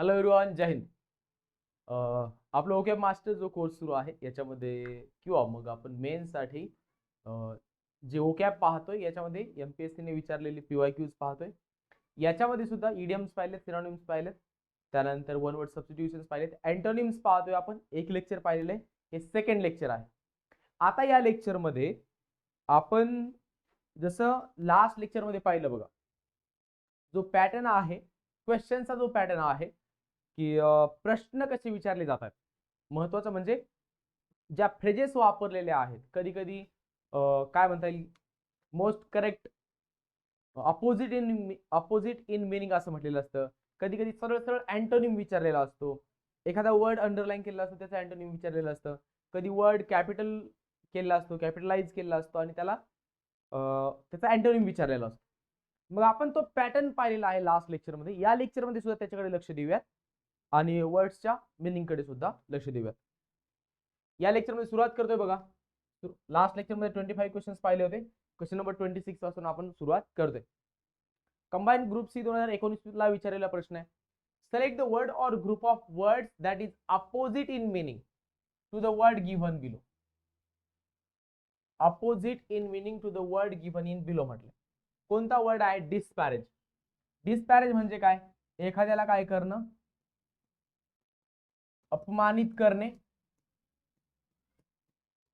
Hello everyone, जय हिंद. आपलं okay master जो course सुरू आहे याच्यामध्ये किंवा मग आपण मेन्ससाठी जे ओकॅप पाहतोय याच्यामध्ये एमपीएससीने विचारलेली PYQs पाहतोय. याच्यामध्ये सुद्धा इडियम्स पाहिलेत, सिनोनिम्स पाहिलेत, त्यानंतर वन वर्ड सबस्टिट्यूशन्स पाहिलेत, अँटोनिम्स पाहतोय. आपण एक लेक्चर पाहिलेलं आहे, हे सेकंड लेक्चर आहे. आता या लेक्चरमध्ये आपण जसं लास्ट लेक्चरमध्ये पाहिलं बघा, जो पॅटर्न आहे, क्वेश्चनचा जो पॅटर्न आहे की प्रश्न कसे विचारले जातात. महत्वाचं म्हणजे ज्या फ्रेजेस वापरलेले आहेत, कधी कधी काय म्हणता येईल, most correct opposite in meaning असं म्हटलेलं असतं. कधी कधी सरळ सरळ अँटोनिम विचारलेला असतो. एखादा वर्ड अंडरलाईन केलेला असतो, त्याचा अँटोनिम विचारलेलं असतं. कधी वर्ड कॅपिटल केलेला असतो, कॅपिटलाइज केलेला असतो आणि त्याला त्याचा अँटोनिम विचारलेला असतो. मग आपण तो पॅटर्न पाहिलेला आहे लास्ट लेक्चरमध्ये. या लेक्चरमध्ये सुद्धा त्याच्याकडे लक्ष देऊयात आणि वर्ड्सच्या मिनिंगकडे सुद्धा लक्ष देऊयात. या लेक्चरमध्ये सुरुवात करतोय बघा. लास्ट लेक्चरमध्ये 25 क्वेश्चन्स पाहिले होते. क्वेश्चन नंबर 26 पासून आपण सुरुवात करतोय. कंबाईन ग्रुप सी 2019 ला विचारलेला प्रश्न आहे. Select the word or group of words that is opposite in meaning to the word given below. Opposite in meaning to the word given in below म्हटलं. कोणता वर्ड आहे? डिस्पॅरेज. डिस्पॅरेज म्हणजे काय? एखाद्याला काय करणं, अपमानित करणे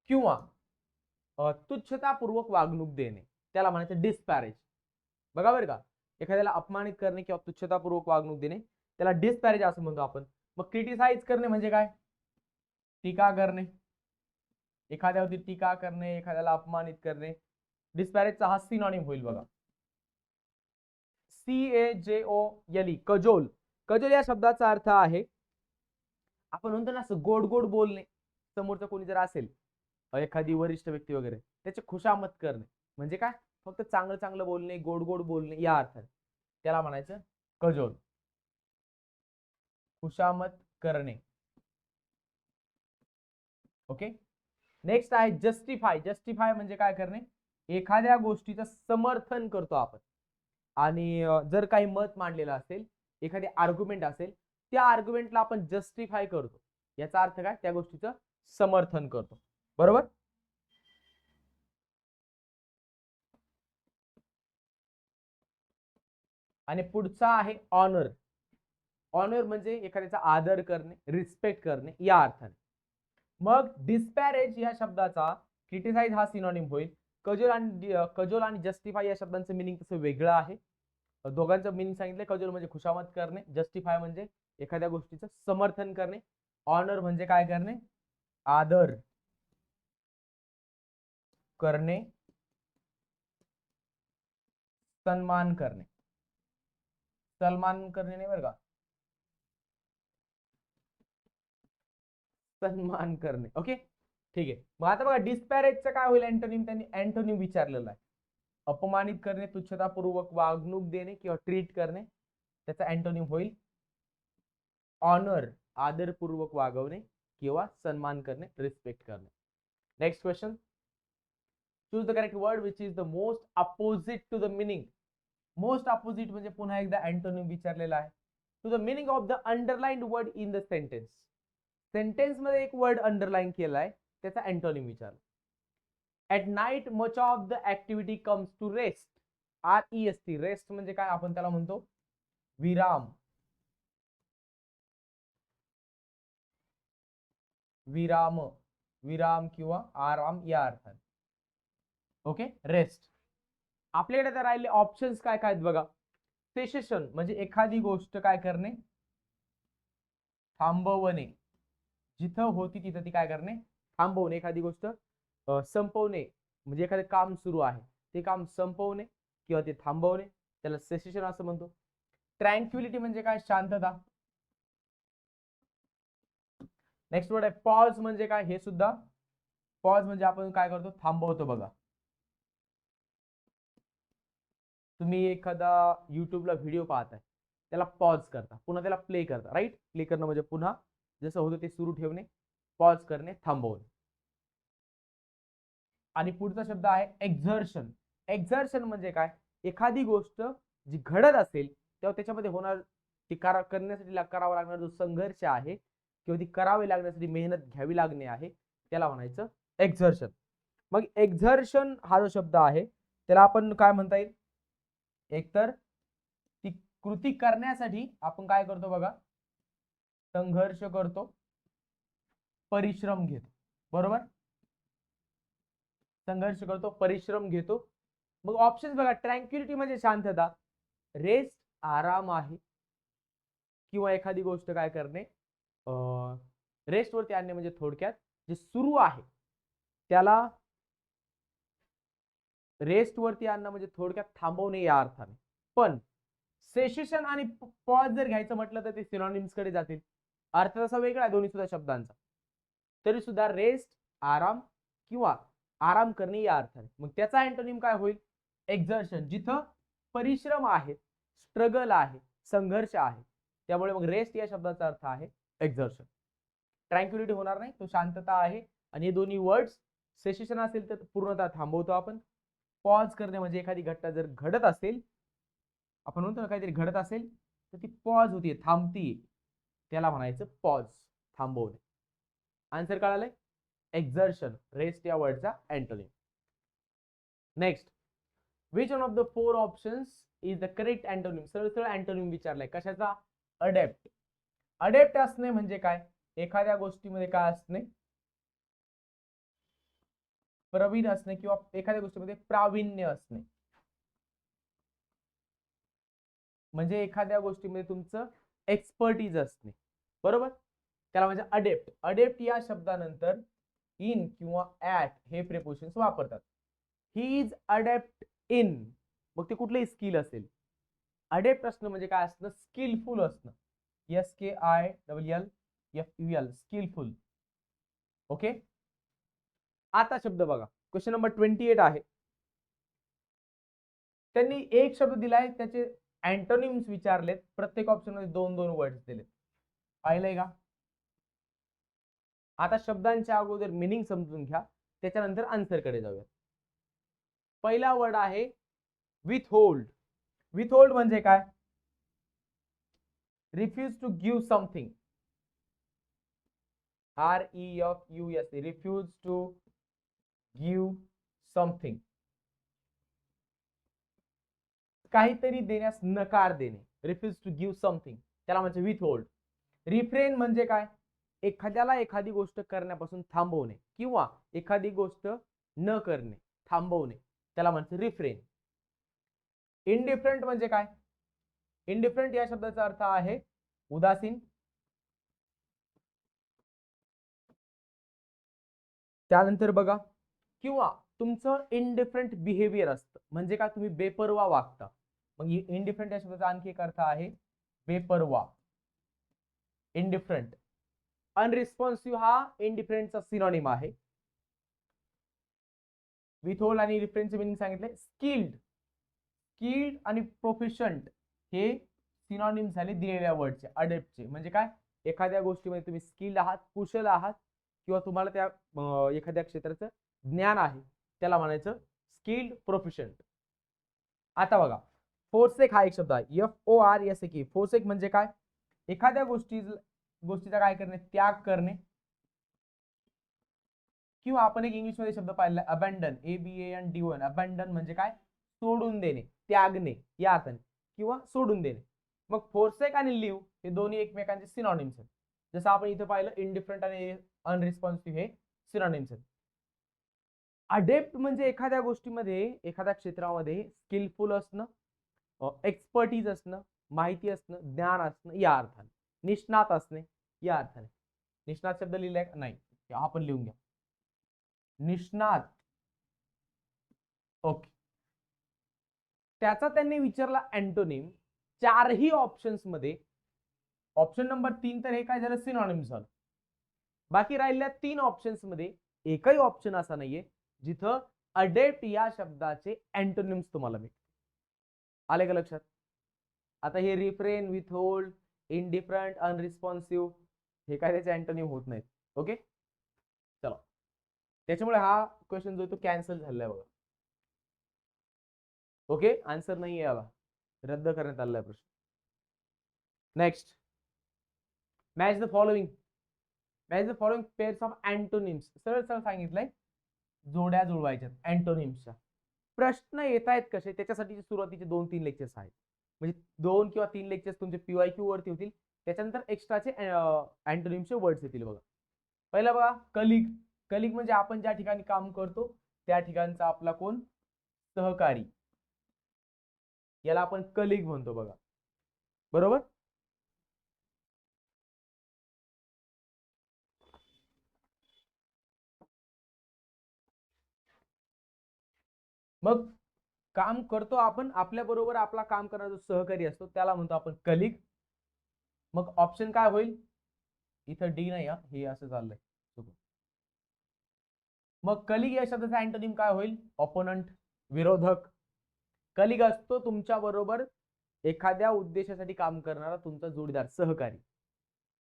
किंवा तुच्छतापूर्वक वागणूक देणे, त्याला म्हणायचं डिस्पॅरेज. बघा बरं का, एखाद्याला अपमानित करणे किंवा तुच्छतापूर्वक वागणूक देणे त्याला डिस्पॅरेज असं म्हणतो आपण. मग क्रिटिसाइज करणे म्हणजे काय? टीका करणे, एखाद्यावरती टीका करणे, एखाद्याला अपमानित करणे. डिस्पॅरेजचा हा सिनोनिम होईल बघा, CAJOLE, कजोल. कजोल या शब्दाचा अर्थ आहे, आपण म्हणतो ना असं गोड गोड बोलणे. समोरचा कोणी जर असेल, एखादी वरिष्ठ व्यक्ती वगैरे, त्याची खुशामत करणे म्हणजे काय? फक्त चांगलं चांगलं बोलणे, गोड गोड बोलणे या अर्थाने त्याला म्हणायचं कजोल, खुशामत करणे. ओके. नेक्स्ट आहे जस्टिफाय. जस्टिफाय म्हणजे काय करणे? एखाद्या गोष्टीचं समर्थन करतो आपण आणि जर काही मत मांडलेलं असेल, एखादी आर्ग्युमेंट असेल, त्या आर्ग्युमेंटला आपण जस्टिफाय करतो. याचा अर्थ काय? त्या गोष्टीचं समर्थन करतो. बरोबर. आणि पुढचा आहे ऑनर. ऑनर म्हणजे एखाद्याचा आदर करणे, रिस्पेक्ट करणे या अर्थाने. मग डिस्पॅरेज या शब्दाचा क्रिटिसाइज हा सिनोनिम होईल. कजोल आणि जस्टिफाय या शब्दांचं मिनिंग तसं वेगळं आहे. दोघांचं मिनिंग सांगितलं. कजोल म्हणजे खुशामत करणे, जस्टिफाय म्हणजे एखाद्या गोष्टीचं समर्थन करणे, ऑनर म्हणजे काय करणे? आदर करणे, सन्मान करणे. सन्मान करणे नाही बरं का, सन्मान करणे. ओके, ठीक आहे. मग आता बघा, डिस्पॅरेजचं काय होईल अँटोनिम? त्यांनी अँटोनिम विचारलेलं आहे. अपमानित करणे, तुच्छतापूर्वक वागणूक देणे किंवा ट्रीट करणे, त्याचा अँटोनिम होईल ऑनर, आदरपूर्वक वागवणे किंवा सन्मान करणे, रिस्पेक्ट करणे. Next question. Choose the correct word which is the most opposite to the meaning. Most opposite म्हणजे पुन्हा एकदा अँटोनिम विचारलेला आहे. To the meaning of the underlined word in the sentence. Sentence मध्ये एक वर्ड अंडरलाइन केलाय, त्याचा अँटोनिम विचारला. At night much of the activity comes to rest. REST. Rest म्हणजे काय? आपण त्याला म्हणतो विराम. विराम, विराम किंवा आराम या अर्थाने. Okay, rest. आपल्याकडे तर राहिले ऑप्शन्स काय काय आहेत बघा. सेसेशन म्हणजे एखादी गोष्ट काय करणे? थांबवणे. जिथं होती तिथं ती काय करणे? थांबवणे. एखादी गोष्ट संपवणे म्हणजे एखादं काम सुरू आहे, ते काम संपवणे किंवा ते थांबवणे, त्याला सेसेशन असं म्हणतो. ट्रँक्विलिटी म्हणजे काय? शांतता. नेक्स्ट वर्ड आहे पॉज. म्हणजे काय? हे सुद्धा पॉज म्हणजे आपण काय करतो? थांबवतो. बघा, तुम्ही एखादा युट्यूबला व्हिडिओ पाहताय, त्याला पॉज करता, पुन्हा त्याला प्ले करता. राईट. प्ले करणं म्हणजे पुन्हा जसं होतं ते सुरू ठेवणे, पॉज करणे, थांबवणे. आणि पुढचा शब्द आहे एक्झर्शन. एक्झर्शन म्हणजे काय? एखादी गोष्ट जी घडत असेल तेव्हा त्याच्यामध्ये होणार ती करण्यासाठी करावा लागणारा जो संघर्ष आहे किंवा ती करावी लागण्यासाठी मेहनत घ्यावी लागणे आहे त्याला म्हणायचं एक्झर्शन. मग एक्झर्शन हा जो शब्द आहे त्याला आपण काय म्हणता येईल, एकतर ती कृती करण्यासाठी आपण काय करतो बघा, संघर्ष करतो, परिश्रम घेतो, बरोबर, संघर्ष करतो, परिश्रम घेतो. मग ऑप्शन बघा, ट्रँक्युलिटी म्हणजे शांतता, रेस्ट आराम आहे, किंवा एखादी गोष्ट काय करणे रेस्ट वरती आणणे, म्हणजे थोडक्यात जे सुरू आहे त्याला रेस्ट वरती आणणं म्हणजे थोडक्यात थांबवणे या अर्थाने. पण सेसेशन आणि पॉज जर घ्यायचं म्हटलं तर ते सिनॉनिम्स कडे जातील, अर्थ तसा वेगळा आहे दोन्ही सुद्धा शब्दांचा, तरी सुद्धा रेस्ट आराम किंवा आराम करणे या अर्थाने. मग त्याचा अँटोनिम काय होईल, एक्झर्शन, जिथं परिश्रम आहे, स्ट्रगल आहे, संघर्ष आहे, त्यामुळे मग रेस्ट या शब्दाचा अर्थ आहे एक्झर्शन. ट्रँक्युलिटी होणार नाही, तो शांतता आहे, आणि हे दोन्ही वर्ड्स, सेसेशन असेल तर पूर्णतः थांबवतो आपण, पॉज करणे म्हणजे एखादी घटना जर घडत असेल, आपण म्हणतो ना काहीतरी घडत असेल तर ती पॉज होतीये, थांबतीये, त्याला म्हणायचं पॉज, थांबवणे. आन्सर कळालंय, एक्झर्शन, रेस्ट या वर्डचा antonym. Next, which one of the four options is the correct antonym. सरळ सरळ अँटोनिम विचारलाय कशाचा, अडॅप्ट. अडॅप्ट असणे म्हणजे काय, एखाद्या गोष्टीमध्ये काय असणे, प्रवीण असणे किंवा एखाद्या गोष्टीमध्ये प्रावीण्य असणे, म्हणजे एखाद्या गोष्टीमध्ये तुमचं एक्सपर्टीज असणे, बरोबर, त्याला म्हणजे अडेप्ट. अडेप्ट या शब्दानंतर इन किंवा ऍट हे प्रिपोजिशन्स वापरतात. ही इज अडेप्ट इन, मग ते कुठलंही स्किल असेल. अडेप्ट असणं म्हणजे काय असणं, स्किलफुल असणं, SKILLFUL, स्किलफुल. ओके, आता शब्द बघा, क्वेश्चन नंबर 28 आहे. त्यांनी एक शब्द दिलाय, त्याचे अँटोनिम्स विचारलेत, प्रत्येक ऑप्शन मध्ये 2-2 वर्ड्स दिलेत, पाहिलंय का. आता शब्दांच्या अगोदर मिनिंग समजून घ्या, त्याच्यानंतर आन्सर कडे जाऊया. पहिला वर्ड आहे विथहोल्ड. विथहोल्ड म्हणजे काय, refuse to give something, REFUS, refuse to give something, काहीतरी देण्यास नकार देणे, रिफ्यूज टू गिव्ह समथिंग, त्याला म्हणजे विथहोल्ड. रिफ्रेन म्हणजे काय, एखाद्याला एखादी गोष्ट करण्यापासून थांबवणे किंवा एखादी गोष्ट न करणे, थांबवणे, त्याला म्हणजे रिफ्रेन. इनडिफरंट म्हणजे काय, इनडिफरंट या शब्दाचा अर्थ आहे उदासीन. त्यानंतर बघा, किंवा तुमचं इनडिफरंट बिहेवियर असतं, म्हणजे काय, तुम्ही बेपर्वा वागता. मग इनडिफरंट या शब्दाचा आणखी एक अर्थ आहे बेपर्वा, इनडिफरंट. अनरिस्पॉन्सिव्ह हा इनडिफरंटचा सिनॉनिम आहे. विथहोल्ड आणि रिफ्रेनचे मिनिंग सांगितले. स्किल्ड, स्किल्ड आणि प्रोफिशंट हे सिनॉनिम झाले दिलेल्या वर्डचे, अडेप्टचे. म्हणजे काय, एखाद्या गोष्टीमध्ये तुम्ही स्किल्ड आहात, कुशल आहात, किंवा तुम्हाला त्या एखाद्या क्षेत्राचं ज्ञान आहे, त्याला म्हणायचं स्किल्ड, प्रोफिशंट. आता बघा, फोर्सेक हा एक शब्द आहे, FORSEK. फोर्सेक म्हणजे काय, एखाद्या गोष्टीचा काय करणे, त्याग करणे, किंवा आपण एक इंग्लिश मध्ये शब्द पाहिला अबॅन्डन, ABANDON. अबॅन्डन म्हणजे काय, सोडून देणे, त्यागणे या अर्थाने, किंवा सोडून देणे. मग फोर्सेक आणि लिव्ह हे दोन्ही एकमेकांचे सिनॉनिम्स आहेत. जसं आपण इथे पाहिलं, इनडिफरंट आणि अनरिस्पॉन्सिव्ह हे सिनॉनिम्स आहेत. अडेप्ट म्हणजे एखाद्या गोष्टीमध्ये, एखाद्या क्षेत्रामध्ये स्किलफुल असणं, एक्सपर्टीज असणं, माहिती असणं, ज्ञान असणं या अर्थाने, निष्णात असणे या अर्थाने. निष्णात शब्द लिहिलाय का, नाही, आपण लिहून घ्या, निष्णात. ओके, त्याचा त्यांनी विचारला अँटोनिम. चारही ऑप्शन्स मध्ये ऑप्शन नंबर 3 तर हे काय झालं, सिनॉनिम झालं. बाकी राहिलेल्या 3 ऑप्शन्स मध्ये एकही ऑप्शन असा नाहीये जिथं अडेप्ट या शब्दाचे अँटोनिम्स तुम्हाला मिळतील. आले का लक्षात. आता हे रिफ्रेन, विथहोल्ड, इनडिफरंट, अनरिस्पॉन्सिव्ह हे काय त्याचे अँटोनिम होत नाहीत. ओके, चला, त्याच्यामुळे हा क्वेश्चन जो तो कॅन्सल झालाय बघा. ओके, आन्सर नाही याला, रद्द करण्यात आलाय प्रश्न. Next, match the following pairs of antonyms. सरळ सरळ सांगितलंय, जोड्या जुळवायच्यात अँटोनिम्सच्या. प्रश्न येत आहेत कसे, त्याच्यासाठी सुरुवातीचे 2-3 लेक्चर्स आहेत. म्हणजे 2 किंवा 3 लेक्चर्स तुमचे PYQ वरती होतील, त्याच्यानंतर एक्स्ट्राचे अँटोनिम्सचे वर्ड्स येतील. बघा, पहिला बघा, कलिग म्हणजे आपण ज्या ठिकाणी काम करतो त्या ठिकाणचा आपला कोण, सहकारी, याला आपण कलिग म्हणतो. बघा, बरोबर. मग काम करतो आपण, आपल्या बरोबर आपला काम करणारा जो सहकारी असतो त्याला म्हणतो आपण कलिग. मग ऑप्शन काय होईल, इथं डी नाही, हे असं चाललंय. मग कलिग या शब्दाचा अँटोनिम काय होईल, ऑपोनंट, विरोधक. कलिग असतो तुमच्या बरोबर एखाद्या उद्देशासाठी काम करणारा तुमचा जोडीदार, सहकारी.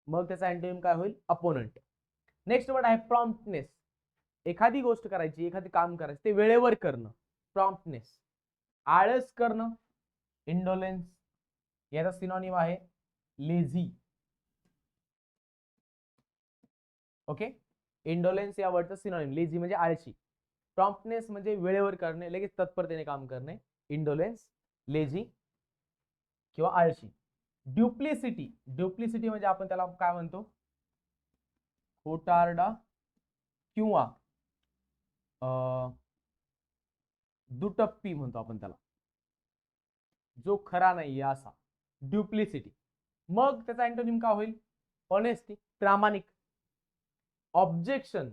मग त्याचा अँटोनिम काय होईल, अपोनंट. नेक्स्ट वर्ड आहे प्रॉम्प्टनेस. एखादी गोष्ट करायची, एखादी काम करायचं, ते वेळेवर करणं, प्रॉम्प्टनेस. आळस करणं, इंडोलेन्स. याचा सिनोनिम आहे लेझी. ओके, इंडोलेन्स या वर्डचा सिनोनिम लेझी म्हणजे आळशी. प्रॉम्प्टनेस म्हणजे वेळेवर करणे, लगेच तत्परतेने काम करणे. इंडोलेन्स, लेझी किंवा आळशी. ड्युप्लिसिटी म्हणजे आपण त्याला काय म्हणतो, खोटारडा किंवा दुटप्पी म्हणतो आपण त्याला, जो खरा नाही असा, ड्युप्लिसिटी. मग त्याचा अँटोनिम काय होईल, ऑनेस्टी, प्रामाणिक. Objection,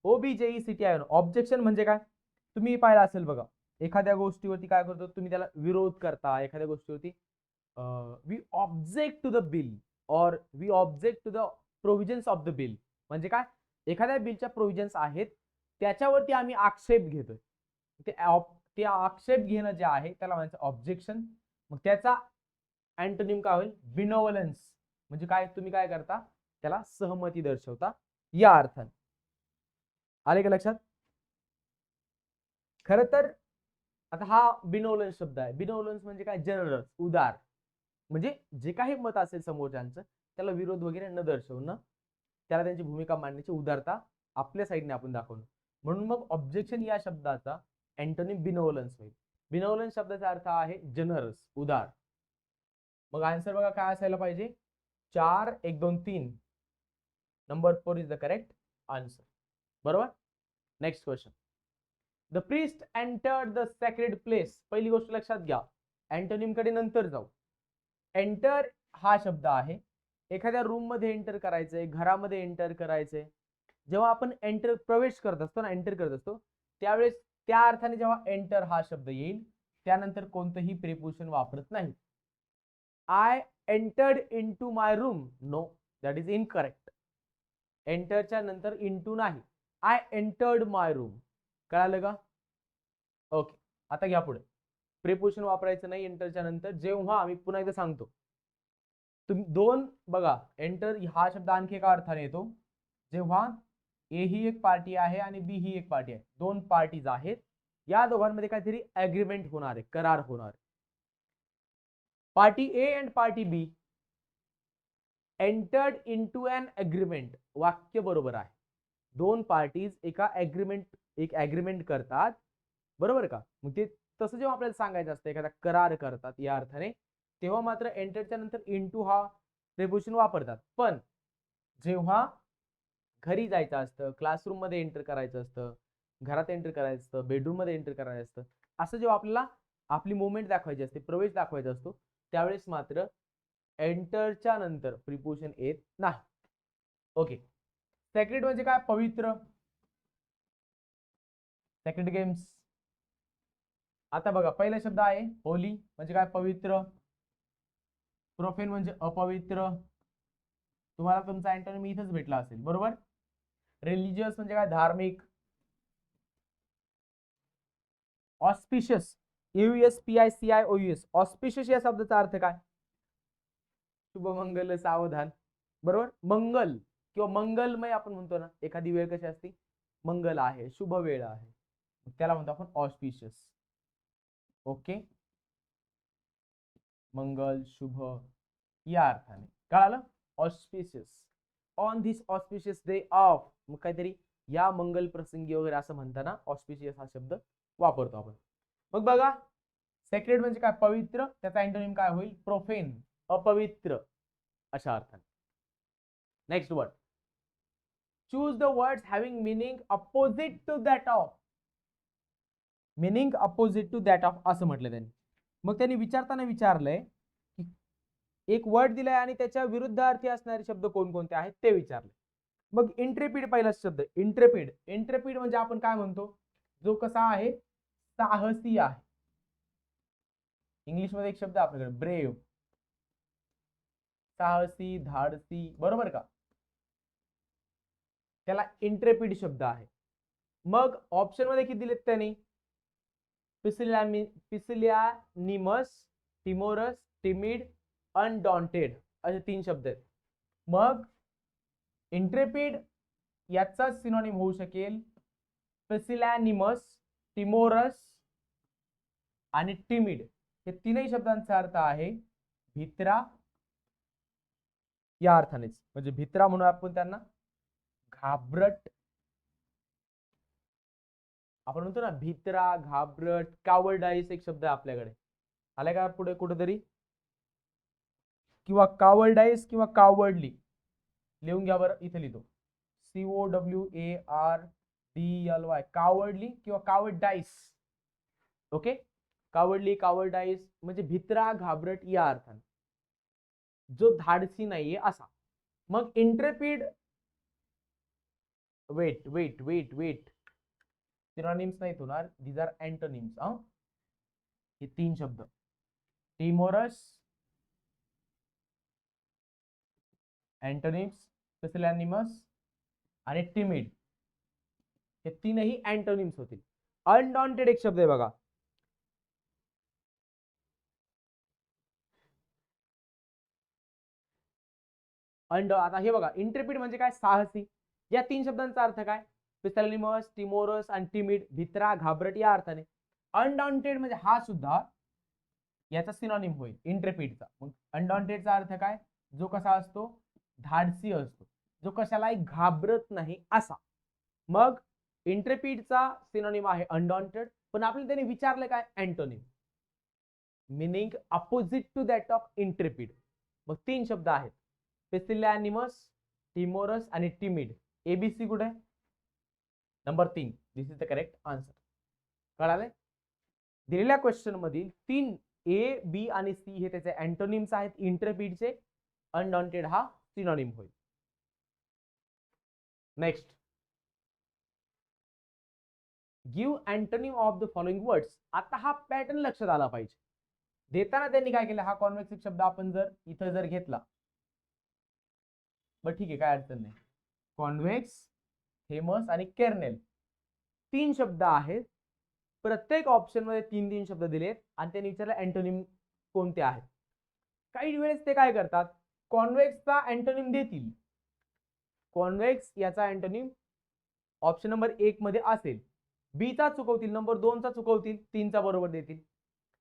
OBJECTION. ऑब्जेक्शन म्हणजे काय, तुम्ही पाहिलं असेल बघा, एखाद्या गोष्टीवरती काय करतो तुम्ही, त्याला विरोध करता. एखाद्या गोष्टीवरती we object to the bill or we object to the provisions of the bill. म्हणजे काय, एखाद्या बिलच्या प्रोव्हिजन्स आहेत त्याच्यावरती आम्ही आक्षेप घेतोय. ते आक्षेप घेणं जे आहे त्याला म्हणायचं ऑब्जेक्शन. मग त्याचा अँटोनिम काय होईल, बिनोवलन्स. म्हणजे काय, तुम्ही काय करता, त्याला सहमती दर्शवता, या अर्थाने. आले का लक्षात. खर तर आता हा बिनोवलन्स शब्द आहे. बिनोवलन्स म्हणजे काय, जनरस, उदार. म्हणजे जे काही मत असेल समोरच्यांचं त्याला विरोध वगैरे न दर्शवणं, त्याला त्यांची भूमिका मांडण्याची उदारता आपल्या साईडने आपण दाखवणं. म्हणून मग ऑब्जेक्शन या शब्दाचा अँटोनिम बिनोवलन्स होईल. बिनोवलन्स शब्दाचा अर्थ आहे जनरस, उदार. मग आन्सर बघा काय असायला पाहिजे, 4, 1, 2, 3. Number 4 is the correct answer. बरोबर. Next question, the priest entered the sacred place. पहिली गोष्ट लक्षात घ्या, अँटोनिम कडे नंतर जाऊ. एंटर हा शब्द आहे, एखाद्या रूम मध्ये एंटर करायचंय, घरामध्ये एंटर करायचंय. जेव्हा आपण प्रवेश करत असतो ना, एंटर करत असतो, त्यावेळेस त्या अर्थाने जेव्हा एंटर हा शब्द येईल त्यानंतर कोणतंही प्रिपोजिशन वापरत नाही. I entered into my room, no, that is incorrect. एंटरच्या नंतर इनटू नाही, आय एंटर्ड माय रूम. कळालं का. ओके, आता घ्या पुढे. प्रिपोजिशन वापरायचं नाही एंटरच्या नंतर. जेव्हा आम्ही पुन्हा एकदा सांगतो, तुम्ही दोन बघा, एंटर हा शब्द आणखी एका अर्थाने येतो, जेव्हा ए ही एक पार्टी आहे आणि बी ही एक पार्टी आहे, दोन पार्टीज आहेत, या दोघांमध्ये काहीतरी अग्रीमेंट होणार आहे, करार होणार. Party A and party B entered into an agreement. वाक्य बरोबर आहे. दोन पार्टीज एक अग्रीमेंट करतात, बरोबर का. मग ते तसं जेव्हा आपल्याला सांगायचं असतं, एखादा करार करतात या अर्थाने, तेव्हा मात्र एंटरच्या नंतर इनटू हा प्रिपोजिशन वापरतात. पण जेव्हा घरी जायचं असतं, क्लासरूम मध्ये एंटर करायचं असतं, घरात एंटर करायचं असतं, बेडरूम मध्ये एंटर करायचं असतं, असं जेव्हा आपल्याला आपली मुवमेंट दाखवायची असते, प्रवेश दाखवायचा असतो, त्यावेळेस मात्र एंटरच्या नंतर प्रिपोजिशन येत नाही. ओके. सेक्रेड म्हणजे काय, पवित्र. Sacred games. आता बघा, पहिला शब्द आहे होली म्हणजे काय, पवित्र. प्रोफेन म्हणजे अपवित्र. तुम्हाला तुमचा अँटोनिम इथेच भेटला असेल, बरोबर. रिलिजियस म्हणजे काय, धार्मिक. Auspicious, AUSPICIOUS. ऑस्पिशियस या शब्दाचा अर्थ काय, शुभमंगल, सावधान, बरोबर. मंगल किंवा मंगलमय आपण म्हणतो ना, एखादी वेळ कशी असते, मंगल आहे, शुभ वेळ आहे, त्याला म्हणतो आपण ऑस्पिशियस. ओके, मंगल, शुभ, या अर्थाने. कळालं? Auspicious. On this auspicious day of, मग काहीतरी या मंगल प्रसंगी वगैरे असं म्हणताना ऑस्पिशियस हा शब्द वापरतो आपण. मग बघा, सेक्रेड म्हणजे काय? पवित्र. त्याचा अँटोनिम काय होईल? प्रोफेन, अपवित्र अशा अर्थाने. Next word, choose the words having meaning opposite to that of. Meaning opposite to that of असं म्हटलं त्यांनी. मग त्यांनी विचारताना विचारलंय की एक वर्ड दिलाय आणि त्याच्या विरुद्धार्थी असणारे शब्द कोणकोणते आहेत ते विचारले. मग इंट्रेपिड पहिला शब्द, इंट्रेपिड. इंट्रेपिड म्हणजे आपण काय म्हणतो? जो कसा आहे? साहसी आहे. इंग्लिश मध्ये एक शब्द आपल्याकडे ब्रेव, साहसी, धाडसी, बरोबर का? त्याला इंट्रेपिड शब्द आहे. मग ऑप्शन मध्ये किती दिलेत त्यांनी? पिसिलियानिमस, टिमोरस, टिमिड, अनडॉन्टेड असे 3 शब्द आहेत. मग इंट्रेपिड याचा सिनोनिम होऊ शकेल पिसिलियानिमस, टिमोरस आणि टिमिड. हे तीनही शब्दांचा अर्थ आहे भित्रा या अर्थानेच. म्हणजे भित्रा म्हणून आपण त्यांना घाबरट, आपण म्हणतो ना भित्रा, घाबरट, कावर्डाईस एक शब्द आहे आपल्याकडे, आलाय का पुढे कुठेतरी? किंवा कावर्डाईस किंवा कावर्डली लिहून घ्या बरं, इथे लिहितो COWARDLY, कावर्डली किंवा कावर्डाईस. ओके, कावर्डली, कावर्डाईस म्हणजे भित्रा, घाबरट या अर्थाने, जो धाडसी नाहीये असा. मग intrepid, wait wait wait wait, synonyms नाही होणार, दीज आर अँटोनिम्स. हे 3 शब्द, टिमोरस, अँटोनिम्स, पिसिलियानिमस आणि टिमिड, हे तीनही अँटोनिम्स होतील. अनडॉन्टेड एक शब्द आहे बघा, आता हे बघा, इंट्रेपिड म्हणजे काय? साहसी. या 3 शब्दांचा अर्थ काय? पिसिलियानिमस, टिमोरस आणि टिमिड, भित्रा, घाबरट या अर्थाने. अनडॉन्टेड म्हणजे हा सुद्धा याचा सिनोनिम होईल इंट्रेपिडचा. मग अनडॉन्टेडचा अर्थ काय? जो कसा असतो? धाडसी असतो, जो कशालाही घाबरत नाही असा. मग इंट्रेपिडचा सिनोनिम आहे अनडॉन्टेड, पण आपल्याला त्याने विचारलं काय? Antonym, meaning opposite to that of intrepid. मग 3 शब्द आहेत, पिसिलियानिमस, टिमोरस आणि टिमिड. ABC कुठे आहे? Number 3. This is the correct answer. कळाले? दिलेल्या क्वेश्चन मधील 3 A, B आणि C हे त्याचे अँटोनिम्स आहेत इंट्रेपिडचे. अनडॉन्टेड हा सिनोनिम होईल. Next, give antonym of the following words. आता हा पॅटर्न लक्षात आला पाहिजे. देताना त्यांनी काय केलं? हा कॉन्व्हेक्स शब्द आपण जर इथं जर घेतला, बरं ठीक आहे, काय अडचण नाही. कॉन्व्हेक्स, फेमस आणि केर्नेल 3 शब्द आहेत. प्रत्येक ऑप्शन मध्ये 3-3 शब्द दिलेत आणि त्यांनी विचारलं अँटोनिम कोणते आहेत. काही वेळेस ते काय करतात? कॉन्व्हेक्सचा अँटोनिम देतील. कॉन्व्हेक्स याचा अँटोनिम ऑप्शन नंबर 1 मध्ये असेल, B चा चुकवतील, नंबर 2 चा चुकवतील, 3 चा बरोबर देतील.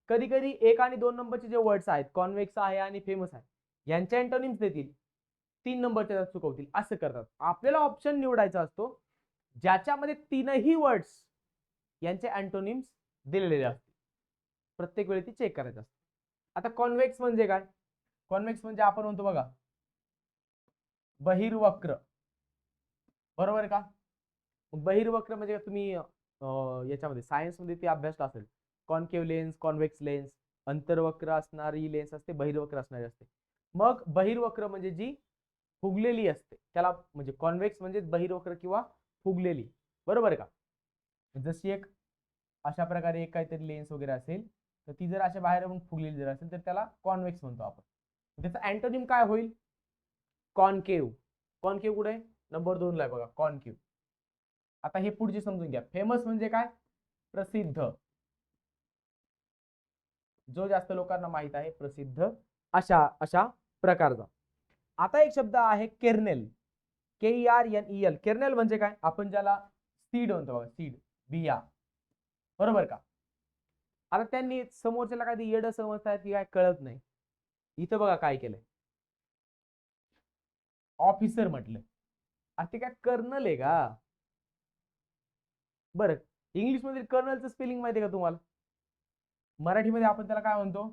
कधी कधी 1 आणि 2 नंबरचे जे वर्ड्स आहेत, कॉन्व्हेक्स आहे आणि फेमस आहे, यांचे अँटोनिम्स देतील, 3 नंबरच्या चुकवतील, असं करतात. आपल्याला ऑप्शन निवडायचा असतो ज्याच्यामध्ये 3ही वर्ड्स यांचे अँटोनिम्स दिलेले असतील. प्रत्येक वेळी ती चेक करायचं असतं. आता कॉन्व्हेक्स म्हणजे काय? कॉन्व्हेक्स म्हणजे आपण म्हणतो बघा बहिर्वक्र, बरोबर का? बहिर्वक्र म्हणजे तुम्ही याच्यामध्ये सायन्स मध्ये ते अभ्यासला असेल, कॉन्केव्ह लेन्स, कॉन्व्हेक्स लेन्स, अंतर्वक्र असणारी लेन्स असते, बहिर्वक्र असणारी असते. मग बहिर्वक्र म्हणजे जी फुगलेली असते त्याला, म्हणजे कॉन्व्हेक्स म्हणजे बहिर्वक्र किंवा फुगलेली, बरोबर का? जशी एक अशा प्रकारे एक काहीतरी लेन्स वगैरे असेल, तर ती जर अशा बाहेर फुगलेली जर असेल तर त्याला कॉन्व्हेक्स म्हणतो आपण. त्याचा अँटोनिम काय होईल? कॉन्केव्ह. कॉन्केव्ह कुठे? नंबर 2 ला आहे बघा, कॉन्केव्ह. आता हे पुढचे समजून घ्या. फेमस म्हणजे काय? प्रसिद्ध, जो जास्त लोकांना माहित आहे, प्रसिद्ध अशा प्रकारचा. आता एक शब्द आहे केर्नेल, KERNEL. केर्नेल म्हणजे काय? आपण ज्याला सीड म्हणतो बघा, सीड, बिया, बरोबर का? आता त्यांनी समोरच्याला काही येडं समजतायत की काय कळत नाही. इथं बघा काय केलंय, ऑफिसर म्हटलं. अरे ते काय कर्नल आहे का? बरं, इंग्लिश मध्ये कर्नलचं स्पेलिंग माहिती आहे का तुम्हाला? मराठीमध्ये आपण त्याला काय म्हणतो?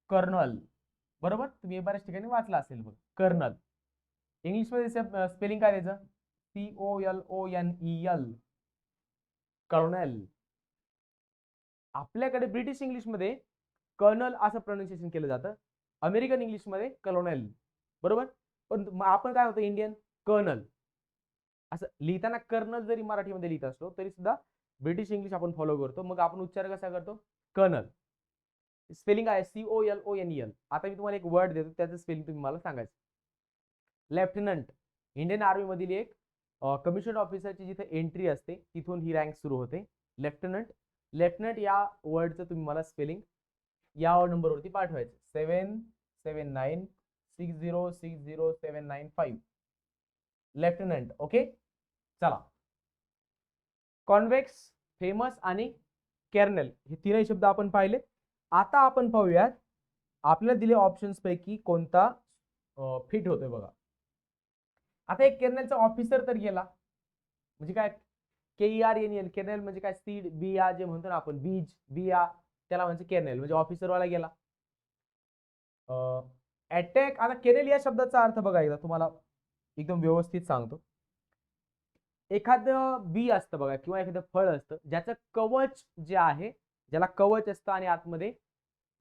कर्नल. बरोबर, तुम्ही बऱ्याच ठिकाणी वाचला असेल बघ, कर्नल. इंग्लिश मध्ये स्पेलिंग काय त्याचं? COLONEL, colonel. आपल्याकडे ब्रिटिश इंग्लिश मध्ये कर्नल असं प्रोनाउन्सिएशन केलं जातं, अमेरिकन इंग्लिश मध्ये कलोनेल. बरोबर, पण आपण काय होतं इंडियन कर्नल असं लिहिताना. कर्नल जरी मराठीमध्ये लिहित असलो तरी सुद्धा ब्रिटिश इंग्लिश आपण फॉलो करतो. मग आपण उच्चार कसा करतो? कर्नल. स्पेलिंग आहे COLONEL. आता मी तुम्हाला एक वर्ड देतो, त्याचं स्पेलिंग तुम्ही मला सांगायचं. लेफ्टनंट, इंडियन आर्मी मधील एक कमिशन ऑफिसरची जिथे एंट्री असते तिथून ही रँक सुरू होते. लेफ्टनंट. लेफ्टनंट या वर्डचं तुम्ही मला स्पेलिंग या नंबरवरती पाठवायचं, 7796060795. लेफ्टनंट. ओके, चला. कॉन्व्हेक्स, फेमस आणि कर्नल हे तीनही शब्द आपण पाहिले. आता आपण पाहूयात आपल्याला दिले ऑप्शन्स पैकी कोणता फिट होतोय बघा. आता एक कर्नलचा ऑफिसर तर गेला, म्हणजे काय KERNL, कर्नल म्हणजे काय? सीड, बिया जे म्हणतो ना आपण, बीज, बिया, त्याला म्हणजे कर्नल, म्हणजे ऑफिसर वाला गेला. अटॅक. आता कर्नल या शब्दाचा अर्थ बघा एकदा तुम्हाला एकदम व्यवस्थित सांगतो. एखादं बी असतं बघा किंवा एखादं फळ असतं ज्याचं कवच जे आहे, ज्याला कवच असतं आणि आतमध्ये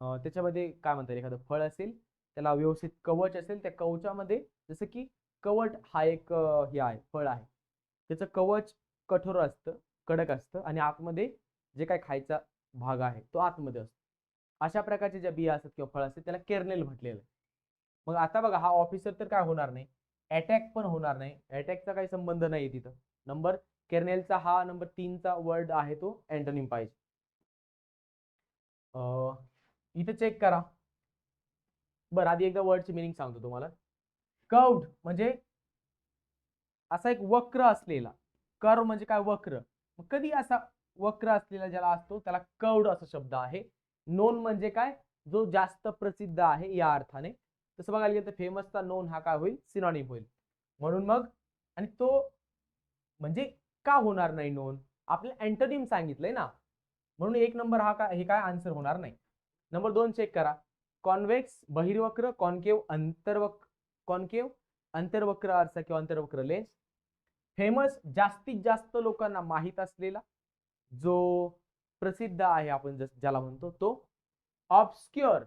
त्याच्यामध्ये काय म्हणतात, एखादं फळ असेल त्याला व्यवस्थित कवच असेल, त्या कवचामध्ये जसं की कवट हा एक हे आहे, फळ आहे, त्याचं कवच कठोर असतं, कडक असतं आणि आतमध्ये जे काय खायचा भाग आहे तो आतमध्ये असतो. अशा प्रकारचे ज्या बिया असतात किंवा फळ असतात त्याला कर्नल म्हटलेलं आहे. मग आता बघा, हा ऑफिसर तर काय होणार नाही, अटॅक पण होणार नाही, अटॅकचा काही संबंध नाही तिथं. नंबर कर्नलचा हा नंबर 3चा वर्ड आहे तो अँटोनिम पाहिजे. इथे चेक करा. बरं, आधी एकदा वर्डची मिनिंग सांगतो तुम्हाला. कर्व्ड म्हणजे असा एक वक्र असलेला. कर्व म्हणजे काय? वक्र. मग कधी असा वक्र असलेला ज्याला असतो त्याला कर्व्ड असा शब्द आहे. नोन म्हणजे काय? जो जास्त प्रसिद्ध आहे या अर्थाने. तसं बघायला गेलं तर फेमसचा नोन हा काय होईल? सिनॉनिम होईल. म्हणून मग, आणि तो म्हणजे का होणार नाही नोन? आपल्या अँटोनिम सांगितलंय ना, म्हणून एक नंबर हा काय, हे काय आन्सर होणार नाही. नंबर 2 चेक करा. कॉन्व्हेक्स बहिर्वक्र, कॉन्केव अंतर्वक्र आरसा किंवा अंतर्वक्र लेन्स. फेमस जास्तीत जास्त लोकांना माहित असलेला, जो प्रसिद्ध आहे आपण ज्याला म्हणतो तो. ऑब्स्क्युअर,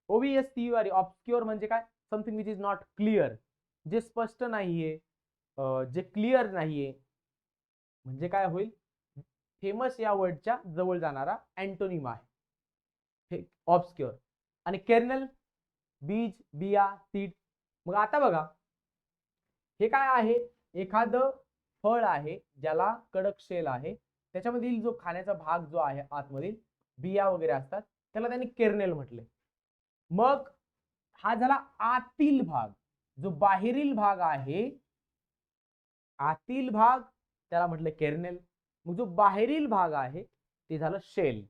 OBSCUR, ऑब्स्क्युअर म्हणजे काय? Something which is not clear, जे स्पष्ट नाहीये, जे क्लिअर नाहीये, म्हणजे काय होईल? फेमस या वर्डच्या जवळ जाणारा अँटोनिम आहे ऑब्स्क्युअर. आणि कर्नल, बीज, बिया, सीड. मग आता बघा, हे काय आहे? एखादं फळ आहे ज्याला कडक शेल आहे, त्याच्यामधील जो खाण्याचा भाग जो आहे आतमधील बिया वगैरे असतात त्याला त्यांनी कर्नल म्हटले. मग हा झाला आतील भाग. जो बाहेरील भाग आहे, आतील भाग, त्याला म्हटलं कर्नल. मग जो बाहेरील भाग आहे ते झालं शेल.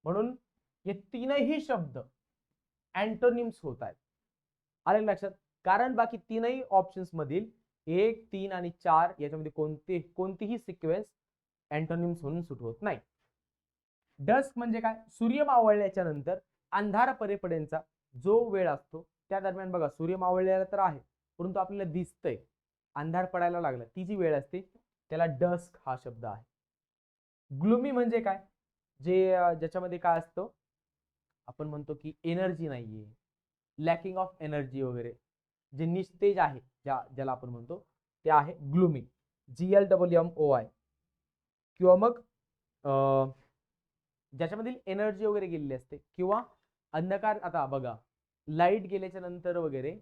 म्हणून हे तीनही शब्द अँटोनिम्स होत आहेत. आले लक्षात? कारण बाकी तीनही ऑप्शन्स मधील 1, 3 आणि 4 याच्यामध्ये कोणतीही सिक्वेन्स अँटोनिम्स म्हणून सुट होत नाही. डस्क म्हणजे काय? सूर्य मावळल्याच्या नंतर अंधार पडेपर्यंतचा जो वेळ असतो त्या दरम्यान बघा, सूर्य मावळलेला तर आहे परंतु आपल्याला दिसतंय, अंधार पडायला लागला, ती जी वेळ असते त्याला डस्क हा शब्द आहे. ग्लुमी म्हणजे काय? ज्याच्यामध्ये काय असतं, आपण म्हणतो की एनर्जी नाहीये, लॅकिंग ऑफ एनर्जी वगैरे, जे निस्तेज आहे ज्याला आपण म्हणतो ते आहे ग्लुमी, GLMMOI. किंवा मग ज्याच्यामधील एनर्जी वगैरे गेलेली असते, किंवा अंधकार. आता बघा, लाईट गेल्याच्या नंतर वगैरे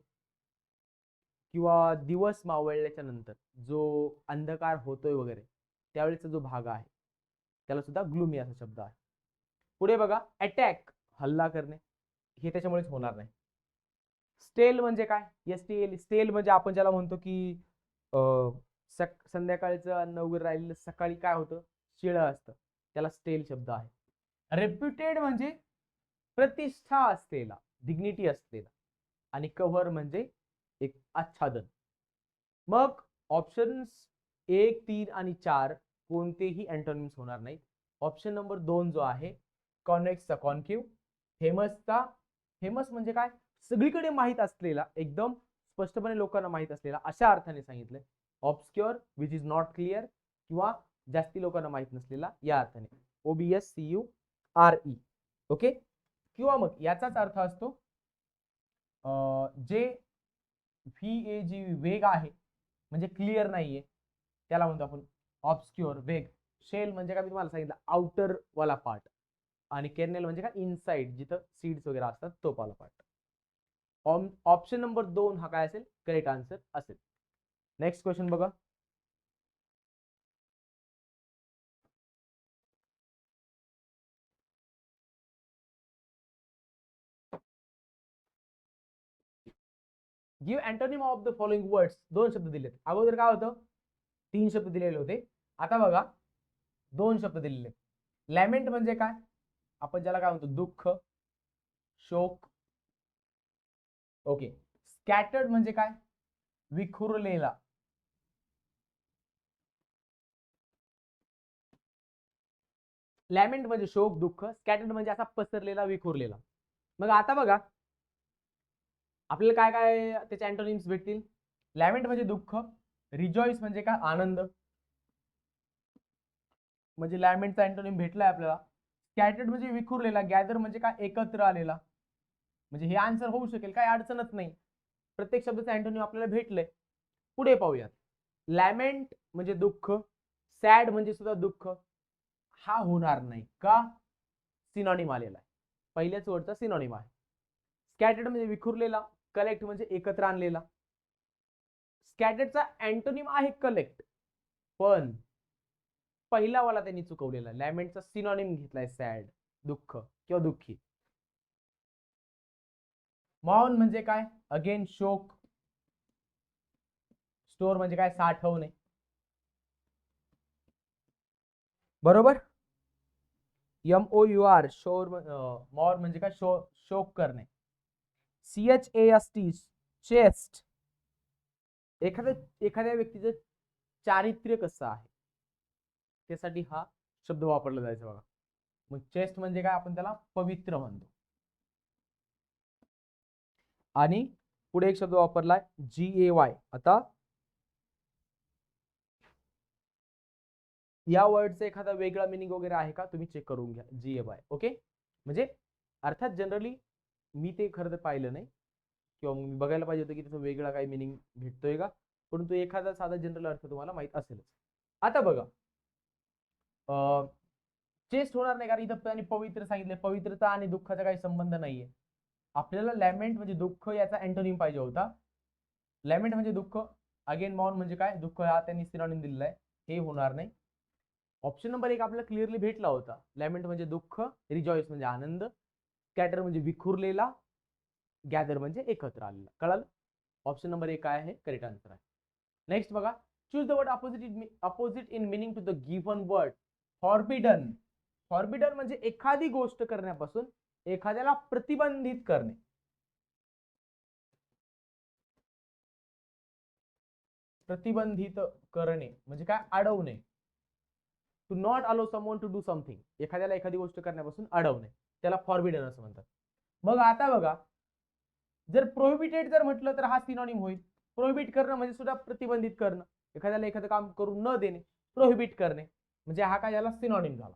किंवा दिवस मावळल्याच्या नंतर जो अंधकार होतोय वगैरे त्यावेळेचा जो भाग आहे त्याला सुद्धा ग्लुमी असा शब्द आहे. पुढे बघा, अटॅक, हल्ला करणे, हे त्याच्यामुळेच होणार नाही. स्टेल म्हणजे काय? STL. स्टेल म्हणजे आपण ज्याला म्हणतो की संध्याकाळचं अन्न वगैरे राहिलेलं सकाळी काय होतं? शिळं असतं, त्याला स्टेल शब्द आहे. रेप्युटेड म्हणजे प्रतिष्ठा असलेला, डिग्निटी असलेला. आणि कव्हर म्हणजे एक आच्छादन. मग ऑप्शन्स 1, 3 आणि 4 कोणतेही अँटोनिम्स होणार नाहीत. ऑप्शन नंबर 2 जो आहे कॉन्व्हेक्सचा कॉन्केव्ह, हेमसचा, हेमस म्हणजे काय, सगळीकडे माहित असलेला, एकदम स्पष्टपणे लोकांना माहित असलेला, अशा अर्थाने सांगितलंय. ऑब्स्क्युअर विच इज नॉट क्लिअर, किंवा जास्ती लोकांना माहित नसलेला या अर्थाने, OBSCURE. ओके. किंवा मग याचाच अर्थ असतो जे VAG वेग आहे म्हणजे क्लिअर नाहीये, त्याला म्हणतो आपण ऑब्स्क्युअर वेग. शेल म्हणजे काय मी तुम्हाला सांगितलं, आउटर वाला पार्ट, आणि केर्नेल म्हणजे काय, इनसाइड, जिथं सीड्स वगैरे असतात तो वाला पार्ट. ऑप्शन नंबर 2 हा काय असेल, करेक्ट आन्सर असेल. नेक्स्ट क्वेश्चन बघा. Give antonym of the following words. 2 शब्द दिलेत. अगोदर काय होतं, 3 शब्द दिलेले होते. आता बघा 2 शब्द दिलेले. लॅमेंट म्हणजे काय, आपण ज्याला काय म्हणतो, दुःख, शोक. ओके. स्कॅटर्ड म्हणजे काय, विखुरलेला. लॅमेंट म्हणजे शोक, दुःख. स्कॅटर्ड म्हणजे असा पसरलेला, विखुरलेला. मग आता बघा आपल्याला काय काय त्याचे अँटोनिम्स भेटतील. लॅमेंट म्हणजे दुःख, रिजॉइस म्हणजे काय, आनंद, म्हणजे लॅमेंटचा अँटोनिम भेटलाय आपल्याला. स्कॅटर्ड म्हणजे विखुरलेला, गॅदर म्हणजे काय, एकत्र आलेला. म्हणजे हे आन्सर होऊ शकेल, काय अडचणच नाही. प्रत्येक शब्दाचं अँटोनिम आपल्याला भेटलंय. पुढे पाहूयात. लॅमेंट म्हणजे दुःख, सॅड म्हणजे सुद्धा दुःख, हा होणार नाही का, सिनॉनिम आलेला आहे, पहिल्याच वर्डचा सिनॉनिम आहे. स्कॅटर्ड म्हणजे विखुरलेला, कलेक्ट म्हणजे एकत्र आणलेला. स्कॅटर्डचा अँटोनिम आहे कलेक्ट, पण पहिला वाला त्यांनी चुकवलेला, लॅमेंटचा सिनॉनिम घेतलाय सॅड, दुःख किंवा दुःखी. मौन म्हणजे काय, अगेन शोक. स्टोर म्हणजे काय, साठवणे. बरोबर. MOUR शोर, मौर म्हणजे काय, शोक करणे. CHAST चेस्ट, एखाद्या व्यक्तीचं चारित्र्य कसं आहे त्यासाठी हा शब्द वापरला जायचा बघा. मग चेस्ट म्हणजे काय, आपण त्याला पवित्र म्हणतो. आणि पुढे एक शब्द वापरलाय GAY. आता या वर्डचा एखादा वेगळा मिनिंग वगैरे आहे का, तुम्ही चेक करून घ्या. GAY. ओके. म्हणजे अर्थात जनरली मी ते खरं तर पाहिलं नाही, किंवा मी बघायला पाहिजे होतं की त्याचा वेगळा काही मिनिंग भेटतोय का, परंतु एखादा साधा जनरल अर्थ तुम्हाला माहित असेलच. आता बघा चेस्ट होणार नाही, कारण इथं त्यांनी पवित्र सांगितले. पवित्रता आणि दुःखाचा काही संबंध नाहीये. आपल्याला लॅमेंट म्हणजे दुःख याचा अँटोनिम पाहिजे होता. लॅमेंट म्हणजे दुःख, अगेन मौन म्हणजे काय, दुःख, हा त्यांनी सिनॉनिम दिलेला आहे, हे होणार नाही. ऑप्शन नंबर 1 आपल्याला क्लिअरली भेटला होता. लॅमेंट म्हणजे दुःख, रिजॉइस म्हणजे आनंद, स्कॅटर म्हणजे विखुरलेला, गॅदर म्हणजे एकत्र आलेला. कळालं. ऑप्शन नंबर 1 काय आहे, करेक्ट आन्सर आहे. नेक्स्ट बघा. Choose the word opposite in meaning to the given word. Forbidden. Forbidden म्हणजे एखादी गोष्ट करण्यापासून एखाद्याला प्रतिबंधित करणे. प्रतिबंधित करणे म्हणजे काय, अडवणे. टू नॉट अलो समवन टू डू समथिंग, एखाद्याला एखादी गोष्ट करण्यापासून अडवणे, त्याला फॉरबिडन असं म्हणतात. मग आता बघा, जर प्रोहिबिटेड जर म्हटलं तर हा सिनॉनिम होईल. प्रोहिबिट करणं म्हणजे सुद्धा प्रतिबंधित करणं, एखाद्याला एखादं काम करून न देणे, प्रोहिबिट करणे, म्हणजे हा काय याला सिनॉनिम झाला.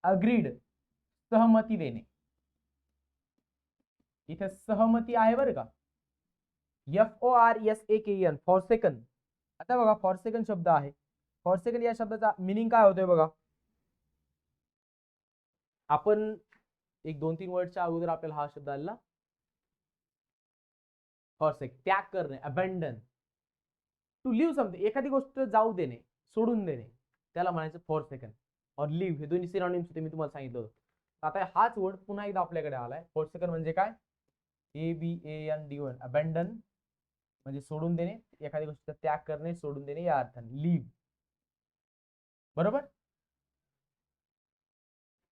अग्रीड, सहमती देणे. इथे सहमती आहे बरं का, FORSAKEN, फॉरसेकन. आता बघा फॉरसेकन शब्द आहे. फॉरसेकन या शब्दाचा मिनिंग काय होतोय बघा. आपण एक 2-3 वर्डच्या अगोदर आपल्याला हा शब्द आला, फॉरसेक, त्याग करणे, अबंडन. टू लिव्ह समथिंग, एखादी गोष्ट जाऊ देणे, सोडून देणे, त्याला म्हणायचं फॉरसेकन. और लिव्ह, हे दोन्ही सिनॉनिम्स होते, मी तुम्हाला सांगितलं होतं. आता हाच वर्ड पुन्हा एकदा आपल्याकडे आलाय. फॉरसेकन म्हणजे काय, ABANDON, अबंडन म्हणजे सोडून देणे, एखादी गोष्टीचा त्याग करणे, सोडून देणे या अर्थाने लिव्ह. बरोबर.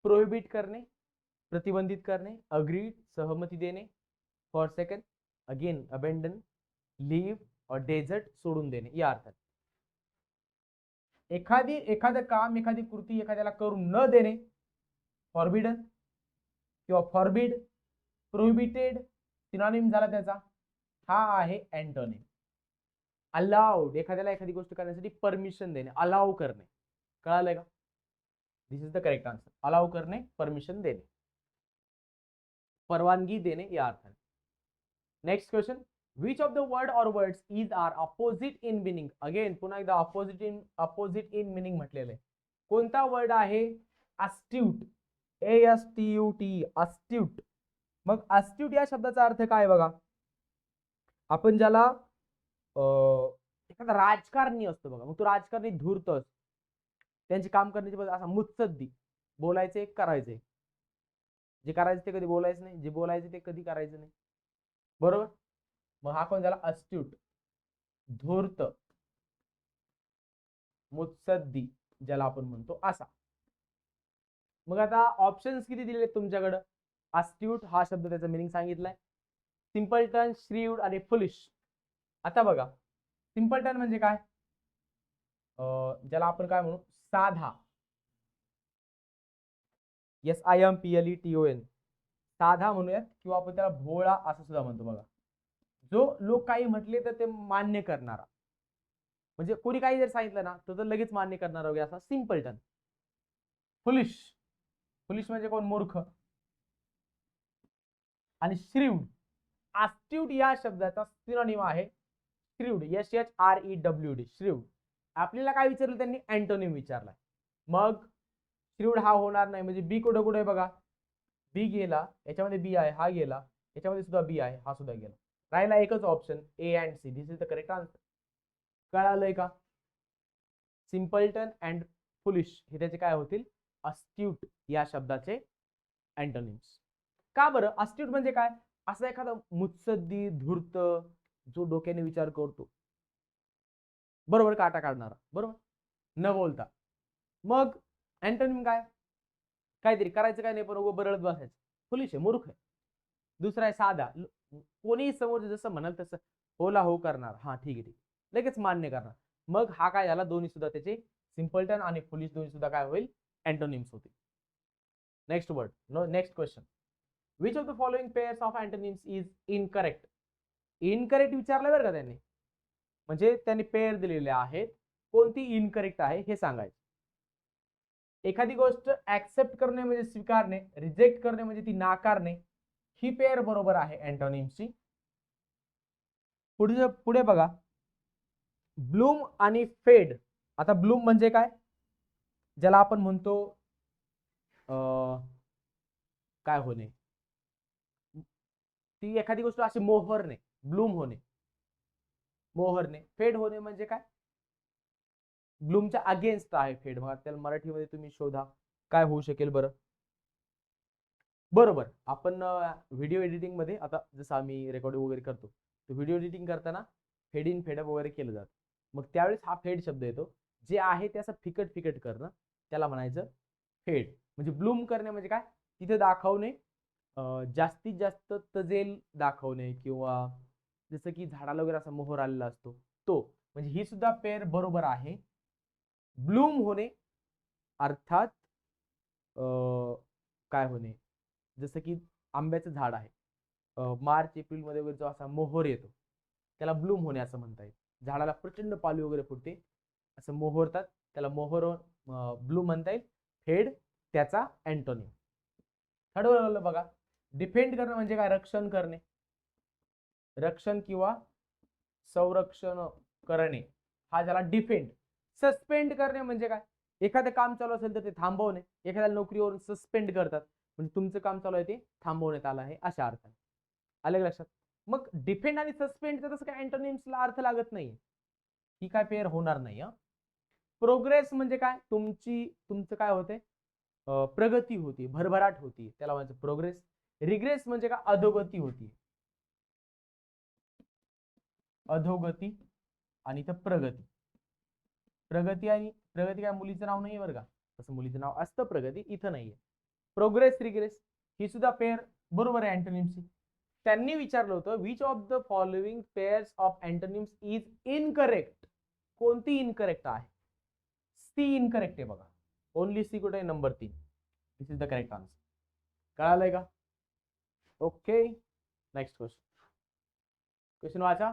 प्रोहिबिट करणे, प्रतिबंधित करणे, अग्रीड, सहमती देणे, forsaken, again abandon, leave desert सोडून देणे या अर्थात. एखादं काम, एखादी कृती एखाद्याला करून न देणे फॉरबिडन किंवा फॉरबिड, प्रोहिबिटेड सिनॉनिम झाला त्याचा. हा आहे अँटोनिम. अलाउड, एखाद्याला एखादी गोष्ट करण्यासाठी परमिशन देणे, अलाउ करणे. कळालंय का? This is the correct answer. Allow करणे, परमिशन देणे, परवानगी देणे या अर्थाने. Next question, which of the word or words is are opposite in meaning. Again पुन्हा एकदा अपोजिट इन मिनिंग म्हटलेलं आहे. कोणता वर्ड आहे? अस्ट्यूट, ASTUT, अस्ट्यूट. मग अस्ट्यूट या शब्दाचा अर्थ काय बघा. आपण ज्याला एखादा राजकारणी असतो बघा, मग तो राजकारणी धूर्त असतो, त्यांचे काम करण्याची पद्धत असा मुत्सद्दी, बोलायचे करायचे, जे करायचं ते कधी बोलायचं नाही, जे बोलायचं ते कधी करायचं नाही, बरोबर. मग हा कोण झाला? अस्ट्यूट, धूर्त, मुत्सद्दी ज्याला आपण म्हणतो असा. मग आता ऑप्शन्स किती दिलेले तुमच्याकडे? अस्ट्यूट हा शब्द त्याचा मिनिंग सांगितलाय, सिम्पलटन, श्रीव्ड आणि फुलिश. आता बघा, सिम्पलटन म्हणजे काय? ज्याला आपण काय म्हणू? साधा, SIMPLETON, साधा म्हणूयात, किंवा आपण त्याला भोळा असं सुद्धा म्हणतो बघा. जो लोक काही म्हटले तर ते मान्य करणारा, म्हणजे कोणी काही जर सांगितलं ना तर लगेच मान्य करणारा वगैरे असा सिम्पलटन. फुलिश, फुलिश म्हणजे कोण? मूर्ख. आणि श्रीव्ड, अस्ट्यूट या शब्दाचा सिनोनिम आहे श्रीव्ड, SHREWD, श्रीव्ड. आपल्याला काय विचारलं त्यांनी? अँटोनिम विचारलाय. मग श्रीव्ड हा होणार नाही, म्हणजे बी कुठे कुठे बघा, बी गेला, याच्यामध्ये बी आहे, हा गेला, याच्यामध्ये सुद्धा बी आहे, हा सुद्धा गेला. राहिला एकच option, A and C. This is the correct answer. कळालंय का? सिम्पलटन अँड फुलिश हे त्याचे काय होतील? अस्ट्यूट या शब्दाचे अँटोनिम्स. का बरं? अस्ट्यूट म्हणजे काय? असा एखादा मुत्सद्दी, धूर्त, जो डोक्याने विचार करतो, बरोबर, काटा काढणारा, बरोबर, न बोलता. मग अँटोनिम काय? काहीतरी करायचं काय नाही, पण उभं बरळत बसायचं, फुलिश आहे, मूर्ख आहे. दुसरा आहे साधा, कोणी समोर जसं म्हणाल तसं होला हो करणार, हा ठीक आहे, लगेच मान्य करणार. मग हा काय झाला? दोन्ही सुद्धा त्याचे, सिम्पलटन आणि फुलिश दोन्ही सुद्धा काय होईल? अँटोनिम्स होतील. Next word, next question, which of the following pairs of antonyms is incorrect. Incorrect विचारलं बरं का त्यांनी, म्हणजे त्यांनी पेअर दिलेले आहेत, कोणती इनकरेक्ट आहे हे सांगायचं. एखादी गोष्ट ऍक्सेप्ट करणे म्हणजे स्वीकारणे, रिजेक्ट करणे म्हणजे ती नाकारणे, ही पेअर बरोबर आहे अँटोनिम्सची. पुढे बघा, ब्लूम आणि फेड. आता ब्लूम म्हणजे काय? ज्याला आपण म्हणतो काय होणे, ती एखादी गोष्ट अशी मोहरणे, ब्लूम होणे, मोहरणे. फेड होणे म्हणजे काय? ब्लूमच्या अगेन्स्ट आहे फेड. मग त्याला मराठीमध्ये तुम्ही शोधा काय होऊ शकेल बरं. बरोबर, आपण व्हिडिओ एडिटिंग मध्ये, आता जसं आम्ही रेकॉर्डिंग वगैरे करतो, तर व्हिडिओ एडिटिंग करताना फेड इन फेडअप वगैरे केलं जातं. मग त्यावेळेस हा फेड शब्द येतो, जे आहे ते असं फिकट फिकट करणं, त्याला म्हणायचं फेड. म्हणजे ब्लूम करणे म्हणजे काय? तिथे दाखवणे, जास्तीत जास्त तजेल दाखवणे, किंवा जसं की झाडाला वगैरे असा मोहर आलेला असतो तो. म्हणजे ही सुद्धा पेअर बरोबर आहे. ब्लूम होणे अर्थात काय होणे, जसं की आंब्याचं झाड आहे, मार्च एप्रिल मध्ये वगैरे जो असा मोहर येतो त्याला ब्लूम होणे असं म्हणता येईल. झाडाला प्रचंड पालवी वगैरे फुटते, असं मोहरतात, त्याला मोहर ब्लूम म्हणता येईल. फेड त्याचा अँटोनिम. ठरवलं बघा, डिफेंड करणं म्हणजे काय? रक्षण करणे, रक्षण किंवा संरक्षण करणे, हा झाला डिफेंड. सस्पेंड करणे म्हणजे काय? एखादं काम चालू असेल तर ते थांबवणे, एखाद्या नोकरीवरून सस्पेंड करतात, म्हणजे तुमचं काम चालू आहे ते थांबवण्यात आलं आहे अशा अर्थाने. आलं लक्षात? मग डिफेंड आणि सस्पेंडचा तसं काय अँटोनिम्सला अर्थ लागत नाही, ही काय पेअर होणार नाही. प्रोग्रेस म्हणजे काय? तुमचं काय होते? प्रगती होती, भरभराट होती, त्याला म्हणायचं प्रोग्रेस. रिग्रेस म्हणजे काय? अधोगती होती, अधोगती. आणि इथं प्रगती. प्रगती आणि प्रगती काय मुलीचं नाव नाहीये बरं का, तसं मुलीचं नाव असतं प्रगती, इथं नाहीये. प्रोग्रेस, रिग्रेस ही सुद्धा पेअर बरोबर आहे अँटोनिम्सची. त्यांनी विचारलं होतं which of the following pairs of antonyms is incorrect. कोणती इनकरेक्ट आहे? सी इनकरेक्ट आहे बघा. ओनली सी कुठे आहे? Number 3. This is the correct answer. कळालंय का? ओके. नेक्स्ट क्वेश्चन वाचा.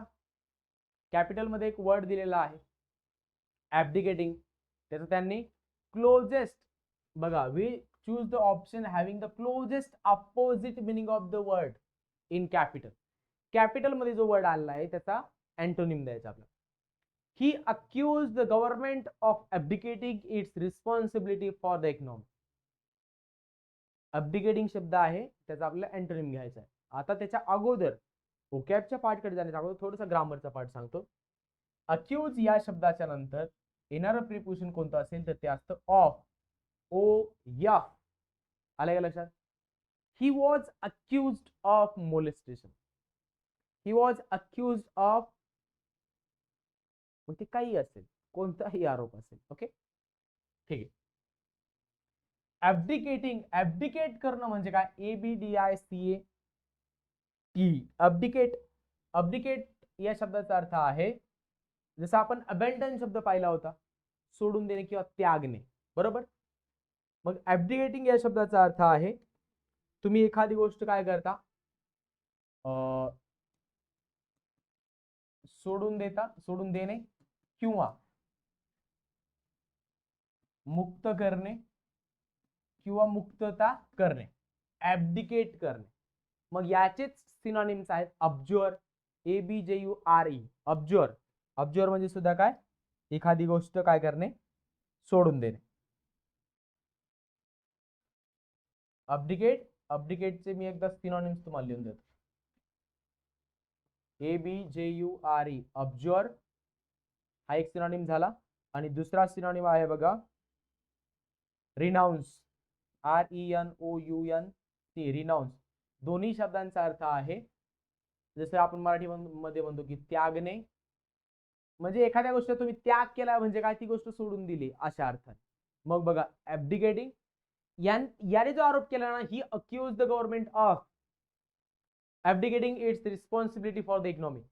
कॅपिटल मध्ये एक वर्ड दिलेला आहे ऍब्डिकेटिंग. त्याचं त्यांनी क्लोजेस्ट बघा, we choose the option having the closest opposite meaning of the word in capital. Capital मध्ये जो वर्ड आलेला आहे त्याचा अँटोनिम द्यायचा आपल्याला. He accuse the government of abdicating its responsibility for the economy. Abdicating शब्द आहे त्याचा आपल्याला अँटोनिम घ्यायचा आहे. आता त्याच्या अगोदर ओकॅबच्या पार्टकडे जाण्याच्या अगोदर थोडासा ग्रामरचा पार्ट सांगतो. अक्यूज या शब्दाच्या नंतर येणारं प्रिपोजिशन कोणतं असेल तर ते असतं ऑफ. ओ या आलं का लक्षात? He was accused of molestation. He was accused of, मग ते काही असेल, कोणताही आरोप असेल. ओके ठीक आहे. ऍब्डिकेटिंग, ऍब्डिकेट करणं म्हणजे काय? ABDICAT. अब्डिकेट, अब्डिकेट या शब्दाचा अर्थ आहे जसं आपण अबेंडन शब्द पाहिला होता, सोडून देणे किंवा त्यागणे, बरोबर. मग ऍब्डिकेटिंग या शब्दाचा अर्थ आहे तुम्ही एखादी गोष्ट काय करता, सोडून देता, सोडून देणे किंवा मुक्त करणे किंवा मुक्तता करणे, ऍब्डिकेट करणे. मग याचेच सिनोनिम्स आहेत अब्ज्युअर, ABJURE, अब्ज्युअर. अब्ज्युअर म्हणजे सुद्धा काय? एखादी गोष्ट काय करणे, सोडून देणे. अब्डिकेट, अब्डिकेटचे मी एकदा सिनोनिम्स तुम्हाला लिहून देतो. ABJURE, अब्ज्युअर हा एक सिनोनिम झाला. आणि दुसरा सिनोनिम आहे बघा रिनाउन्स, RENOUNC, रिनाउन्स. दोन्ही शब्दांचा अर्थ आहे जसं आपण मराठी मध्ये म्हणतो की त्यागणे, म्हणजे एखाद्या गोष्ट तुम्ही त्याग केला म्हणजे काय? ती गोष्ट सोडून दिली अशा अर्थाने. मग बघा ऍब्डिकेटिंग याने जो आरोप केला ना, he accuse the government of abdicating its responsibility for the economy.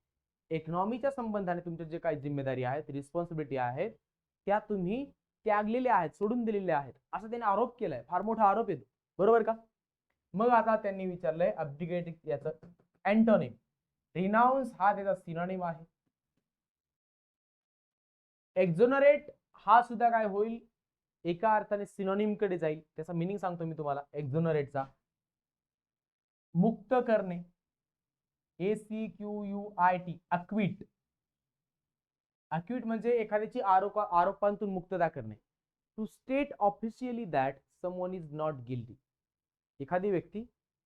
इकॉनॉमीच्या संबंधाने तुमच्या जे काही जिम्मेदारी आहेत, रिस्पॉन्सिबिलिटी आहेत, त्या तुम्ही त्यागलेल्या आहेत, सोडून दिलेल्या आहेत, असं त्याने आरोप केलाय. फार मोठा आरोप येतो, बरोबर का? मग आता त्यांनी विचारलंय ऍब्डिकेटिंग याचं अँटोनिम. रिनाउन्स हा त्याचा सिनोनिम आहे. एक्झोनरेट हा सुद्धा काय होईल? एका अर्थाने सिनोनिम कडे जाईल. त्याचा मिनिंग सांगतो मी तुम्हाला एक्झोनरेटचा. मुक्त करणे, ACQUIT, अक्विट. अक्विट म्हणजे एखाद्याची आरोपांतून मुक्तता करणे. To state officially that someone is not guilty. एखादी व्यक्ती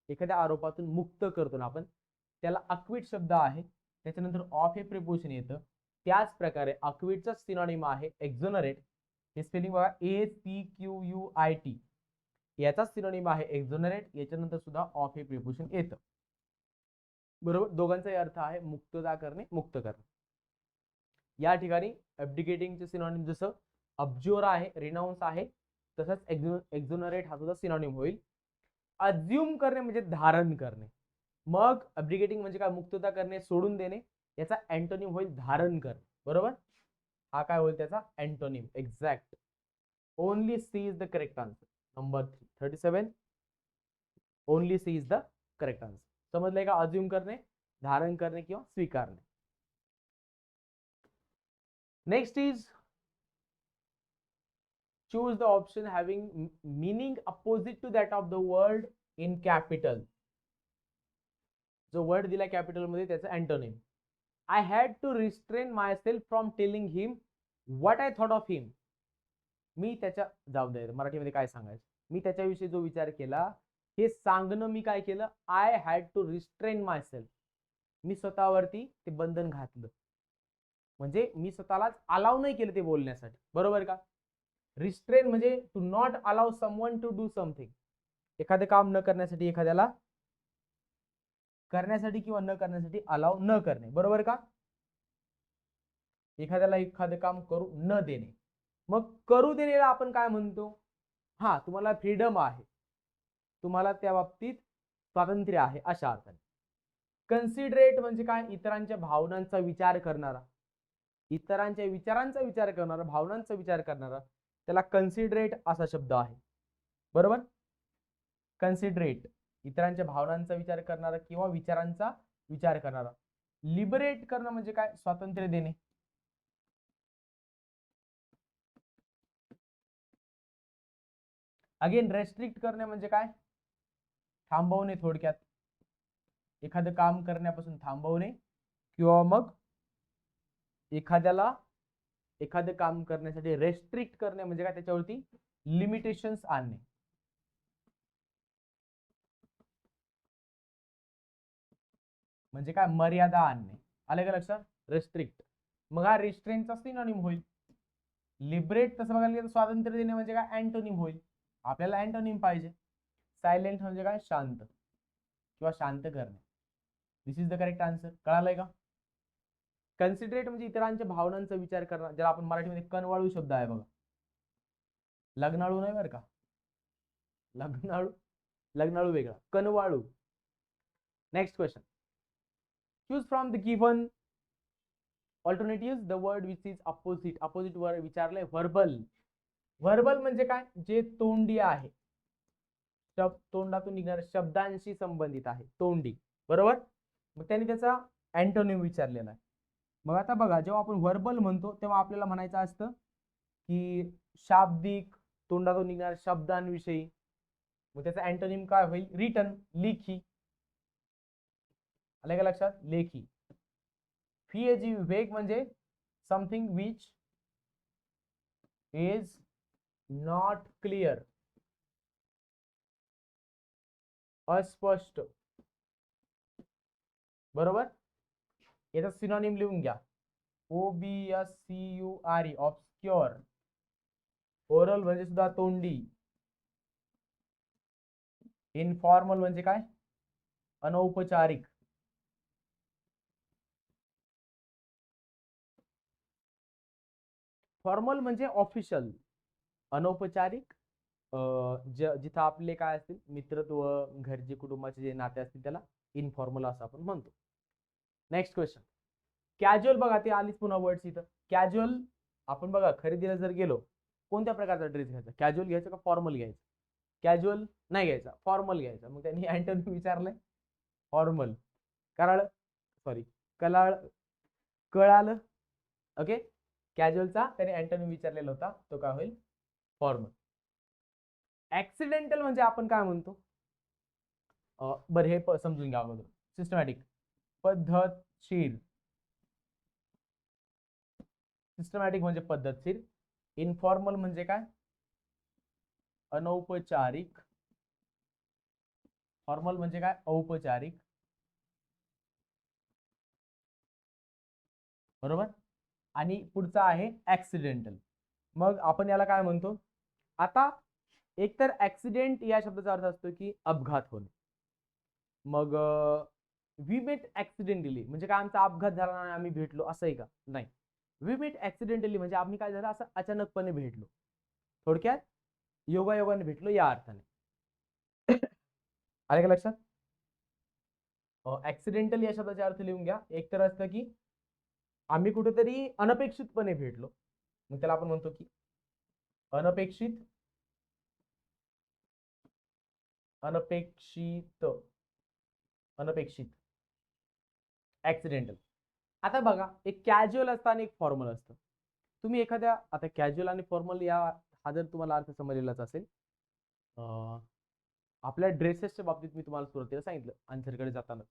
एखाद्या आरोपातून मुक्त करतो ना आपण, त्याला अक्विट शब्द आहे. त्याच्यानंतर ऑफ हे प्रिपोजिशन येतं. त्याच प्रकारे अक्विटचा सिनोनिम आहे एक्झोनरेट. हे स्पेलिंग बघा ACQUIT. याचा सिनोनिम आहे एक्झोनरेट. याच्यानंतर सुद्धा ऑफ हे प्रिपोजिशन येतं, बरोबर. दोघांचाही अर्थ आहे मुक्तता करणे, मुक्त करणे. या ठिकाणी ऍब्डिकेटिंगचे सिनोनिम जसं अब्ज्युअर आहे, रिनाउन्स आहे, तसंच एक्झोनरेट हा सुद्धा सिनोनिम होईल. अज्युम करणे म्हणजे धारण करणे. मग ऍब्डिकेटिंग म्हणजे काय? मुक्तता करणे, सोडून देणे. याचा अँटोनिम होईल धारण करणे, बरोबर. हा काय होईल त्याचा antonym? Exact. Only C is the correct answer. Number 37. Only C is the correct answer. समजलंय का? अज्युम करणे, धारण करणे किंवा स्वीकारणे. Next is choose the option having meaning opposite to that of the word in capital. जो word दिला capital मध्ये त्याचं antonym. I had to restrain myself from telling him what I thought of him. मी त्याच्या, जाऊ दे मराठीमध्ये काय सांगायचं, मी त्याच्याविषयी जो विचार केला हे सांगणं मी काय केलं? I had to restrain myself. मी स्वतःवरती ते बंधन घातलं, म्हणजे मी स्वतःलाच अलाव नाही केलं ते बोलण्यासाठी, बरोबर का? रिस्ट्रेन म्हणजे to not allow someone to do something. एखादं काम न करण्यासाठी, एखाद्याला करण्यासाठी किंवा न करण्यासाठी अलाउ न करणे, बरोबर का? एखाद्याला एखादं काम करू न देणे. मग करू देण्याला आपण काय म्हणतो? हा, तुम्हाला फ्रीडम आहे, तुम्हाला त्या बाबतीत स्वातंत्र्य आहे अशा अर्थाने. कन्सिडरेट म्हणजे काय? इतरांच्या भावनांचा विचार करणारा, इतरांच्या विचारांचा विचार करणारा, भावनांचा विचार करणारा, त्याला कन्सिडरेट असा शब्द आहे. बरोबर? कन्सिडरेट इतरांच्या भावनांचा विचार करणारा किंवा विचारांचा विचार करणारा. लिबरेट करणं म्हणजे काय? स्वातंत्र्य देणे. अगेन रेस्ट्रिक्ट करणे म्हणजे काय? थांबवणे. थोडक्यात एखादं काम करण्यापासून थांबवणे किंवा मग एखादं काम करण्यासाठी रेस्ट्रिक्ट करणे म्हणजे काय? त्याच्यावरती लिमिटेशन्स आणणे. म्हणजे काय? मर्यादा आणणे. आले का लक्षात? रेस्ट्रिक्ट. मग हा रिस्ट्रेनचा सिनोनिम होईल. लिबरेट तसं बघायला गेलं स्वातंत्र्य देणे म्हणजे काय? अँटोनिम होईल. आपल्याला अँटोनिम पाहिजे. सायलेंट म्हणजे काय? शांत किंवा शांत करणे. दिस इज द करेक्ट आन्सर. कळालंय का? कन्सिडरेट म्हणजे इतरांच्या भावनांचा विचार करणं, ज्याला आपण मराठीमध्ये कनवाळू शब्द आहे बघा. लग्नाळू नाही बरं का, लग्नाळू वेगळा, कनवाळू. Next question. Choose from the given alternative the word which is opposite. Opposite वर विचारलंय व्हर्बल. व्हर्बल म्हणजे काय? जे तोंडी आहे, तोंडातून निघणाऱ्या शब्दांशी संबंधित आहे, तोंडी. बरोबर? मग त्यांनी त्याचा अँटोनिम विचारलेला आहे. मग आता बघा, जेव्हा आपण व्हर्बल म्हणतो तेव्हा आपल्याला म्हणायचं असतं की शाब्दिक, तोंडातून निघणाऱ्या शब्दांविषयी. मग त्याचा अँटोनिम काय होईल? रिटन, लेखी. आलं का लक्षात? लेखी. फिएजी वेग म्हणजे something which is not clear, अस्पष्ट. बरोबर? याचा सिनोनिम लिहून घ्या. OBSCURE, ऑब्स्क्युअर. ओरल म्हणजे सुद्धा तोंडी. इनफॉर्मल म्हणजे काय? अनौपचारिक. फॉर्मल म्हणजे ऑफिशियल. अनौपचारिक जिथं आपले काय असतील मित्रत्व, घरचे, कुटुंबाचे जे नाते असतील त्याला इनफॉर्मल असं आपण म्हणतो. Next question. कॅज्युअल बघा, ते आलीच पुन्हा वर्ड्स इथं. कॅज्युअल आपण बघा खरेदीला जर गेलो, कोणत्या प्रकारचा ड्रेस घ्यायचा? कॅज्युअल घ्यायचा का फॉर्मल घ्यायचा? कॅज्युअल नाही घ्यायचा, फॉर्मल घ्यायचा. मग त्यांनी अँटोनिम विचारलंय फॉर्मल. कळालं? ओके. कॅज्युअलचा त्याने अँटोनिम विचारलेला होता, तो काय होईल? फॉर्मल. ऍक्सिडेंटल म्हणजे आपण काय म्हणतो? बरं, हे समजून घ्या अगोदर. सिस्टमॅटिक, पद्धतशीर. सिस्टमॅटिक म्हणजे पद्धतशीर. इनफॉर्मल म्हणजे काय? अनौपचारिक. फॉर्मल म्हणजे काय? औपचारिक. बरोबर? आणि पुढचा आहे ऍक्सिडेंटल. मग आपण याला काय म्हणतो? आता एकतर ऍक्सिडेंट या शब्दाचा अर्थ असतो की अपघात होणे. मग वी मेट ऍक्सिडेंटली म्हणजे काय? आमचा अपघात झाला आणि आम्ही भेटलो, असं आहे का? नाही. वी मेट ऍक्सिडेंटली म्हणजे आम्ही काय झालं, असं अचानकपणे भेटलो. थोडक्यात योगायोगाने भेटलो या अर्थाने. आले का लक्षात? ऍक्सिडेंटल या शब्दाचा अर्थ लिहून घ्या. एक तर असतं की आम्ही कुठेतरी अनपेक्षितपणे भेटलो, मग त्याला आपण म्हणतो की अनपेक्षित ऍक्सिडेंटल. आता बघा, एक कॅज्युअल असतं आणि एक फॉर्मल असतं. तुम्ही एखाद्या, आता कॅज्युअल आणि फॉर्मल या हा जर तुम्हाला अर्थ समजलेलाच असेल, आपल्या ड्रेसेसच्या बाबतीत मी तुम्हाला सुरुवातीला सांगितलं आन्सरकडे जाताना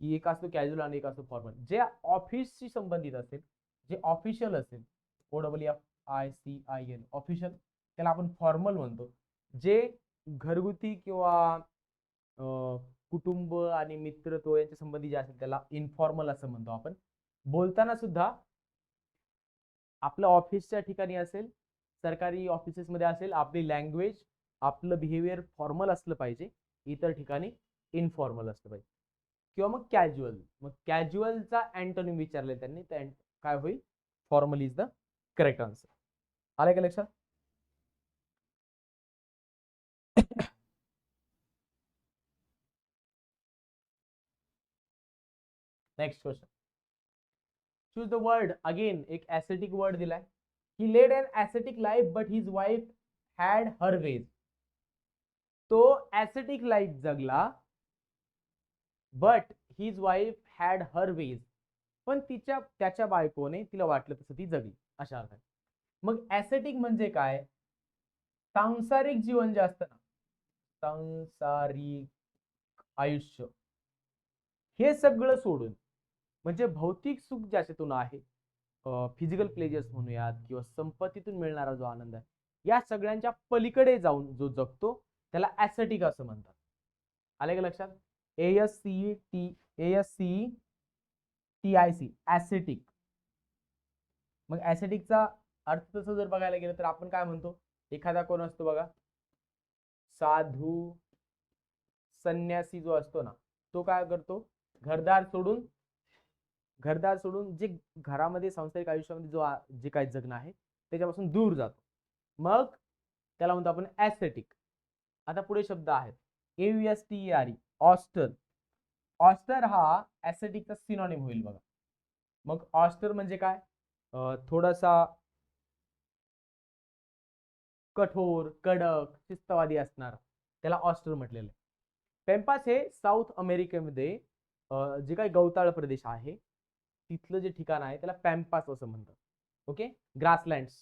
की एक असतो कॅज्युअल आणि एक असतो फॉर्मल. जे ऑफिसशी संबंधित असेल, जे ऑफिशियल असेल, OFFICIL, ऑफिशियल, त्याला आपण फॉर्मल म्हणतो. जे घरगुती किंवा कुटुंब आणि मित्रत्व यांच्या संबंधी जे असेल त्याला इनफॉर्मल असं म्हणतो आपण. बोलताना सुद्धा आपलं ऑफिसच्या ठिकाणी असेल, सरकारी ऑफिसेसमध्ये असेल, आपली लँग्वेज, आपलं बिहेवियर फॉर्मल असलं पाहिजे. इतर ठिकाणी इनफॉर्मल असलं पाहिजे. किंवा मग कॅज्युअल. मग कॅज्युअलचा अँटोनिम विचारले त्यांनी, काय होईल? Formal is the correct answer. आलं का लक्षात? Next question, choose the word. Again एक ऍसेटिक वर्ड दिलाय. He led an ascetic life but his wife had her ways. तो ऍसेटिक लाईफ जगला but his wife had her ways. पण त्याच्या बायकोने तिला वाटलं तसं ती जगली, अशा अर्थाने. मग ऍसेटिक म्हणजे काय? सांसारिक जीवन जे असतं ना, सांसारिक आयुष्य, हे सगळं सोडून, म्हणजे भौतिक सुख ज्याच्यातून आहे, फिजिकल प्लेजर्स म्हणूयात किंवा संपत्तीतून मिळणारा जो आनंद आहे, या सगळ्यांच्या पलीकडे जाऊन जो जगतो त्याला ऍसेटिक असं म्हणतात. आले का लक्षात? ASCETIC ऍसेटिक. मग ऍसेटिकचा अर्थ तसं जर बघायला गेलं तर आपण काय म्हणतो? एखादा कोण असतो बघा, साधू संन्यासी जो असतो ना, तो काय करतो? घरदार सोडून जे घरामध्ये सांसारिक आयुष्यामध्ये जे काही जगणं आहे त्याच्यापासून दूर जातो, मग त्याला म्हणतो आपण ऍसेटिक. आता पुढे शब्द आहेत AUSTERE, ऑस्टर. ऑस्टर हा ऍसेटिकचा सिनॉनिम होईल बघा. मग ऑस्टर म्हणजे काय? थोडासा कठोर, कडक, शिस्तवादी असणार, त्याला ऑस्टर म्हटलेलं आहे. पेम्पास हे साऊथ अमेरिकेमध्ये जे काही गवताळ प्रदेश आहे तिथलं जे ठिकाण आहे त्याला पॅम्पास असं म्हणतात. ओके, ग्रासलँड्स.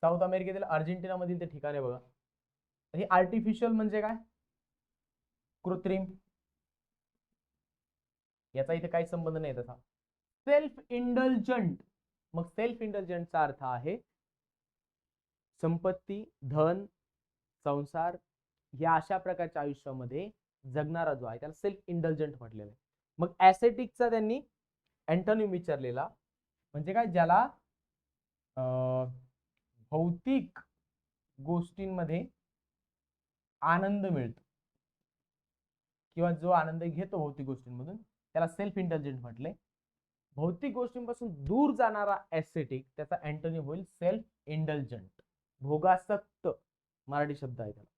साऊथ अमेरिकेतील अर्जेंटिना मधील ते ठिकाण आहे बघा. हे आर्टिफिशियल म्हणजे काय? कृत्रिम. याचा इथे काही संबंध नाही तसा. सेल्फ इंडल्जंट. मग सेल्फ इंडल्जंटचा अर्थ आहे संपत्ती, धन, संसार या अशा प्रकारच्या आयुष्यामध्ये जगणारा जो आहे त्याला सेल्फ इंडल्जंट म्हटलेलं आहे. मग ऍसेटिकचा त्यांनी अँटोनिम विचारलेला, म्हणजे काय? ज्याला भौतिक गोष्टींमध्ये आनंद मिळतो किंवा जो आनंद घेतो भौतिक गोष्टींमधून त्याला सेल्फ इंडल्जंट म्हटले. भौतिक गोष्टींपासून दूर जाणारा ऍसेटिक, त्याचा अँटोनिम होईल सेल्फ इंडल्जंट. भोगासक्त मराठी शब्द आहे त्याला.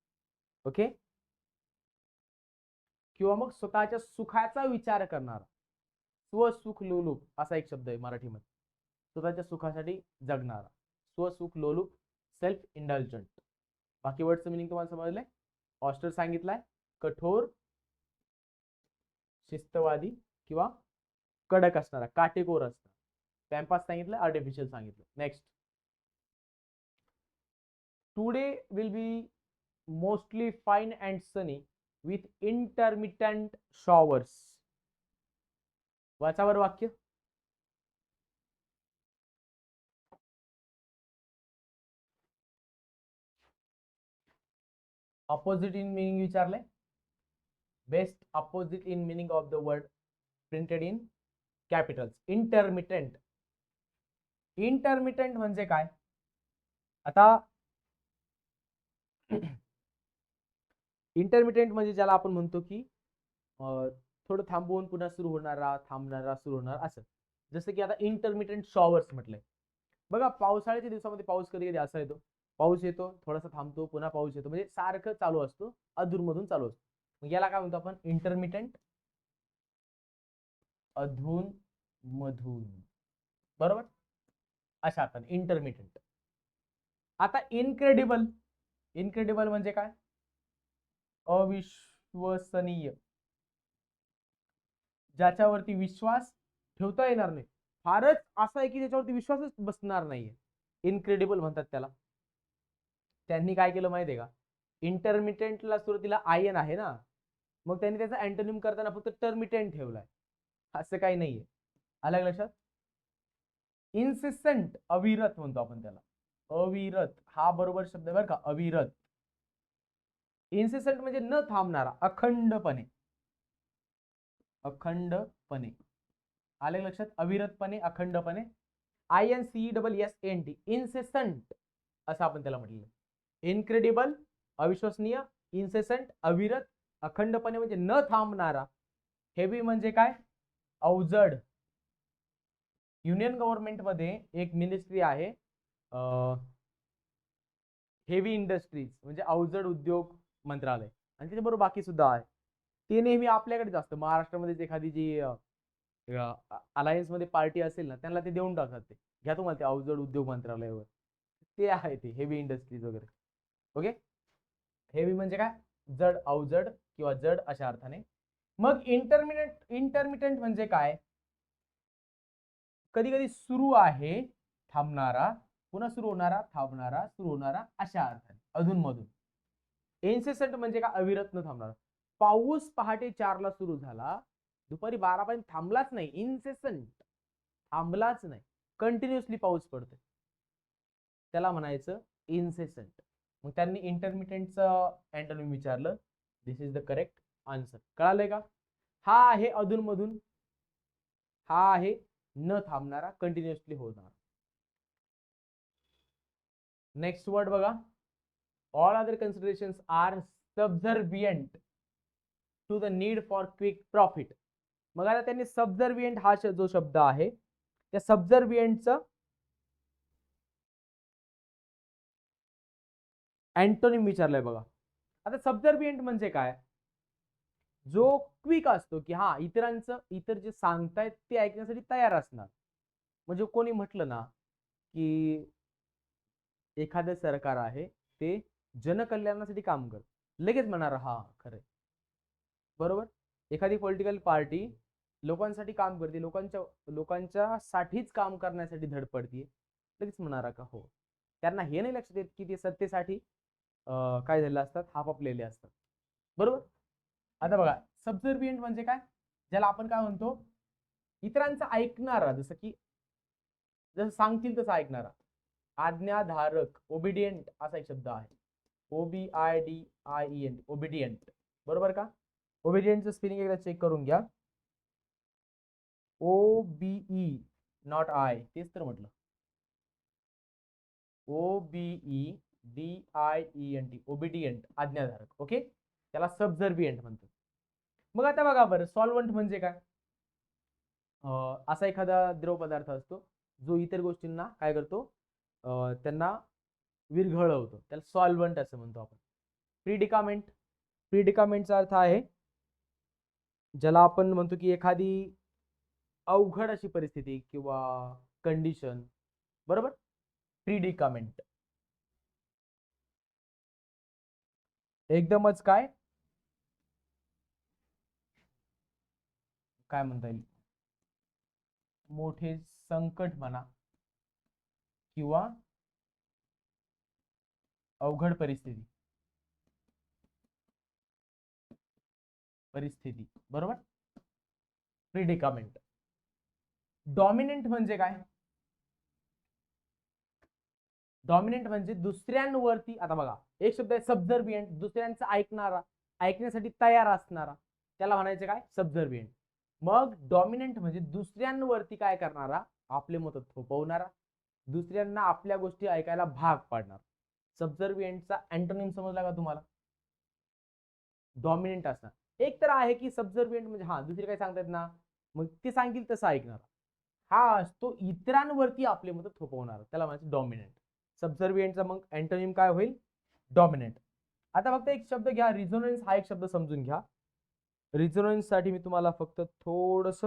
ओके, किंवा मग स्वतःच्या सुखाचा विचार करणारा, स्वसुख लोलुप असा एक शब्द आहे मराठीमध्ये. स्वतःच्या सुखासाठी जगणारा, स्वसुख लोलुप, सेल्फ इंडल्जंट. बाकी वर्डचं मिनिंग तुम्हाला समजलंय? ऑस्टर सांगितलाय कठोर, शिस्तवादी किंवा कडक असणारा, काटेकोर असणारा. पॅम्पास सांगितलं, आर्टिफिशियल सांगितलं. Next, today will be mostly fine and sunny with intermittent showers. वाचावर वाक्य. ऑपोजिट इन मिनिंग विचारले. Best opposite in meaning of the word printed in capitals. Intermittent. Intermittent म्हणजे काय? आता इंटरमिटंट म्हणजे ज्याला आपण म्हणतो की थोडं थांबवून पुन्हा सुरू होणारा, थांबणारा, सुरू होणार, असं. जसं की आता इंटरमिटंट शॉवर्स म्हटलंय बघा. पावसाळ्याच्या दिवसामध्ये पाऊस कधी कधी असा येतो, पाऊस येतो, थोडासा थांबतो, पुन्हा पाऊस येतो, म्हणजे सारखं चालू असतो, अधूनमधून चालू असतो. मग याला काय म्हणतो आपण? इंटरमिटंट, अधून मधून. बरोबर, अशा अर्थाने इंटरमिटंट. आता इनक्रेडिबल. इनक्रेडिबल म्हणजे काय? अविश्वसनीय, ज्याच्यावरती विश्वास ठेवता येणार नाही. फारच असं आहे की त्याच्यावरती विश्वासच बसणार नाहीये, इनक्रेडिबल म्हणतात त्याला. त्यांनी काय केलं माहितीये का? इंटरमिटेंटला सुरुवातीला आयन आहे ना, मग त्यांनी त्याचा अँटोनिम करताना फक्त टर्मिटेंट ठेवलाय, असं काही नाहीये. आलं लक्षात? इन्सिस्टंट, अविरत म्हणतो आपण त्याला. अविरत हा बरोबर शब्द आहे बरं का, अविरत. इन्सिस्टंट म्हणजे न थांबणारा, अखंडपणे. अखंडपणे. आले लक्षात? अविरतपणे, अखंडपणे. INCESSENT, इन्सेसंट असं आपण त्याला म्हटलेलं. इनक्रेडिबल, अविश्वसनीय. इन्सेसंट, अविरत. अखंडपणे म्हणजे न थांबणारा. हेवी म्हणजे काय? अवजड. युनियन गव्हर्नमेंट मध्ये एक मिनिस्ट्री आहे, हेवी इंडस्ट्रीज म्हणजे अवजड उद्योग मंत्रालय, आणि त्याच्याबरोबर बाकी सुद्धा आहे. ते नेहमी आपल्याकडेच असतं. महाराष्ट्रामध्येच एखादी जी अलायन्स मध्ये पार्टी असेल ना, त्यांना ते देऊन टाकतात. ते घ्या तुम्हाला ते अवजड उद्योग मंत्रालयावर, ते आहे ते हेवी इंडस्ट्रीज वगैरे. ओके, हेवी म्हणजे काय, जड, अवजड किंवा जड अशा अर्थाने. मग इंटरमिटंट म्हणजे काय, कधी कधी सुरू आहे, थांबणारा, पुन्हा सुरू होणारा, थांबणारा, सुरू होणारा अशा अर्थाने, अधूनमधून. इन्सेसंट म्हणजे काय, अविरत न थांबणारा. पाऊस पहाटे 4ला सुरू झाला, दुपारी 12 पर्यंत थांबलाच नाही. इन्सेसंट, थांबलाच नाही, कंटिन्युअसली पाऊस पडतोय, त्याला म्हणायचं इन्सेसंट. मग त्यांनी इंटरमिटंटचं अँटोनिम विचारलं. This is the correct answer. कळालंय का? हा आहे अधूनमधून, हा आहे न थांबणारा, कंटिन्युअसली होणार. नेक्स्ट वर्ड बघा, all other considerations are subservient to the need for quick profit. मग आता त्यांनी सबझर्वियंट हा जो शब्द आहे, त्या सबझर्वियंटचं अँटोनिम विचारलंय बघा. आता सबझर्वियंट म्हणजे काय, जो क्विक असतो, की हा इतर जे सांगतायत ते ऐकण्यासाठी तयार असणार. म्हणजे कोणी म्हटलं ना की एखादं सरकार आहे, ते जनकल्याणासाठी काम करत, लगेच म्हणणार हा खरंय, बरोबर. एखादी पॉलिटिकल पार्टी लोकांसाठी काम करते, लोकांच्या साठीच काम करण्यासाठी धडपडते, लगेच म्हणणार का हो. त्यांना हे नाही लक्षात येत की ते सत्तेसाठी काय झालेलं असतात, हापापलेले असतात, बरोबर. आता बघा, सबझर्वियंट म्हणजे काय, ज्याला आपण काय म्हणतो, इतरांचं ऐकणारा, जसं सांगतील तसं ऐकणारा, आज्ञाधारक, ओबिडियंट असा एक शब्द आहे. OBIDIENT, ओबिडियंट, बरोबर का. ओबिडियंटचं स्पेलिंग एकदा चेक करून घ्या. OBE नॉट आय, तेच तर म्हटलं, OBEDIENT, ओबिडियंट, आज्ञाधारक. ओके, त्याला सबझर्वियंट म्हणतात. मग आता बघा बरं, सॉल्वंट म्हणजे काय, असा एखादा द्रव पदार्थ असतो जो इतर गोष्टींना काय करतो, त्यांना विरघळवतो, त्याला सॉल्वंट असं म्हणतो आपण. प्रिडिकामेंटचा अर्थ आहे, ज्याला आपण म्हणतो की एखादी अवघड अशी परिस्थिती किंवा कंडिशन, बरोबर. प्रिडिकामेंट एकदमच काय म्हणता येईल, मोठे संकट म्हणा किंवा अवघड परिस्थिती, बरोबर. प्रिडिकामेंट. डॉमिनंट म्हणजे काय, डॉमिनंट म्हणजे दुसऱ्यांवरती, आता बघा एक शब्द आहे सबझर्वियंट, दुसऱ्यांचं ऐकणारा, ऐकण्यासाठी तयार असणारा, त्याला म्हणायचं काय, सबझर्वियंट. मग डॉमिनंट म्हणजे दुसऱ्यांवरती काय करणारा, आपले मत थोपवणारा, दुसऱ्यांना आपल्या गोष्टी ऐकायला भाग पाडणार. सबझर्वियंटचा अँटोनिम समजला का तुम्हाला, डॉमिनंट असणार. एक तर आहे की सबझर्वियंट म्हणजे हा दुसरे काय सांगतात ना, मग ते सांगतील तसं ऐकणार, हा असतो इतरांवरती आपले मत थोपवणार, त्याला म्हणायचं डॉमिनंट. सबझर्वियंटचा मग अँटोनिम काय होईल, डॉमिनंट. आता फक्त एक शब्द घ्या, रिझोनन्स हा एक शब्द समजून घ्या. रिझोनन्स साठी मी तुम्हाला फक्त थोडस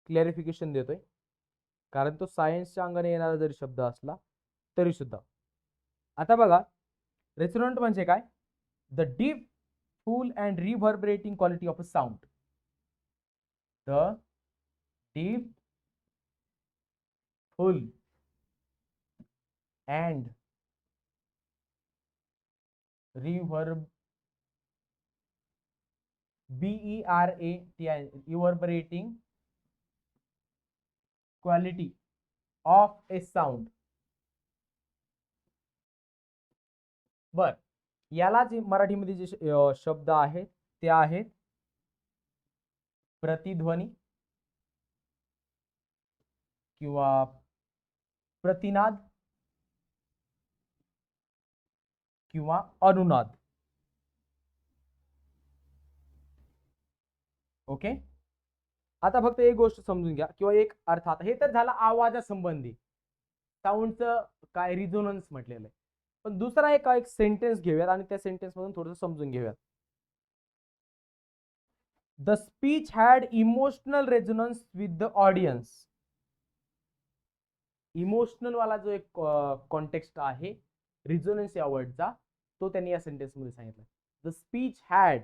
क्लॅरिफिकेशन देतोय, कारण तो सायन्सच्या अंगाने येणारा जरी शब्द असला तरी सुद्धा. आता बघा, रेझोनंट म्हणजे काय, the deep, full and reverberating quality of a sound. The deep, full and reverberating quality of a sound. बर, याला जे मराठीमध्ये जे शब्द आहेत ते आहेत प्रतिध्वनी किंवा प्रतिनाद किंवा अनुनाद. ओके, आता फक्त एक गोष्ट समजून घ्या किंवा एक अर्थात, हे तर झालं आवाजासंबंधी, साऊंडचं काय रिझोनन्स म्हटलेलं आहे. पण दुसरा एक सेंटेन्स घेऊयात आणि त्या सेंटेन्स मधून थोडंसं समजून घेऊयात. The speech had emotional resonance with the audience. Emotional वाला जो एक कॉन्टेक्स्ट आहे रिझोनन्स या वर्डचा, तो त्यांनी या सेंटेन्स मध्ये सांगितला. The speech had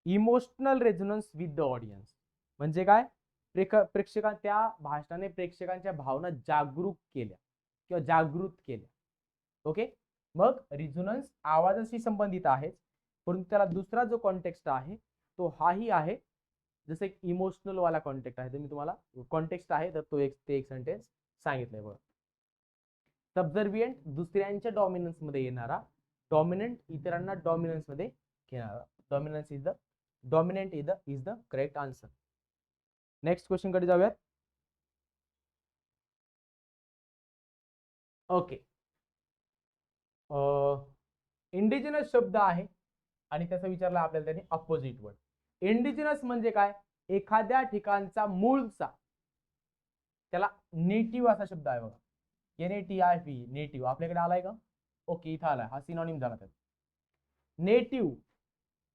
emotional resonance with the audience म्हणजे काय, प्रेक्षकां त्या भाषणाने प्रेक्षकांच्या भावना जागरूक केल्या किंवा जागृत केल्या. ओके, मग रिझोनन्स आवाजाशी संबंधित आहे, परंतु त्याला दुसरा जो कॉन्टेक्स्ट आहे तो हाही आहे. जसं एक इमोशनल वाला कॉन्टेक्स्ट आहे, तर मी तुम्हाला कॉन्टेक्स्ट आहे तर तो एक सेंटेन्स सांगितलंय बघा. सबझर्वियंट दुसऱ्यांच्या डॉमिनन्स मध्ये येणारा, डॉमिनंट इतरांना डॉमिनन्स मध्ये घेणारा. Dominance is the dominant is the correct answer. Next question कडे जाऊयात. ओके, इंडिजिनस शब्द आहे आणि त्याचा विचारला आपल्याला त्यांनी अपोजिट वर्ड. इंडिजिनस म्हणजे काय, एखाद्या ठिकाणचा मूळचा, त्याला नेटिव्ह असा शब्द आहे बघा. NATIV नेटिव्ह आपल्याकडे आलाय का? ओके, इथं आलाय, हा सिनोनिम झाला त्याचा. नेटिव्ह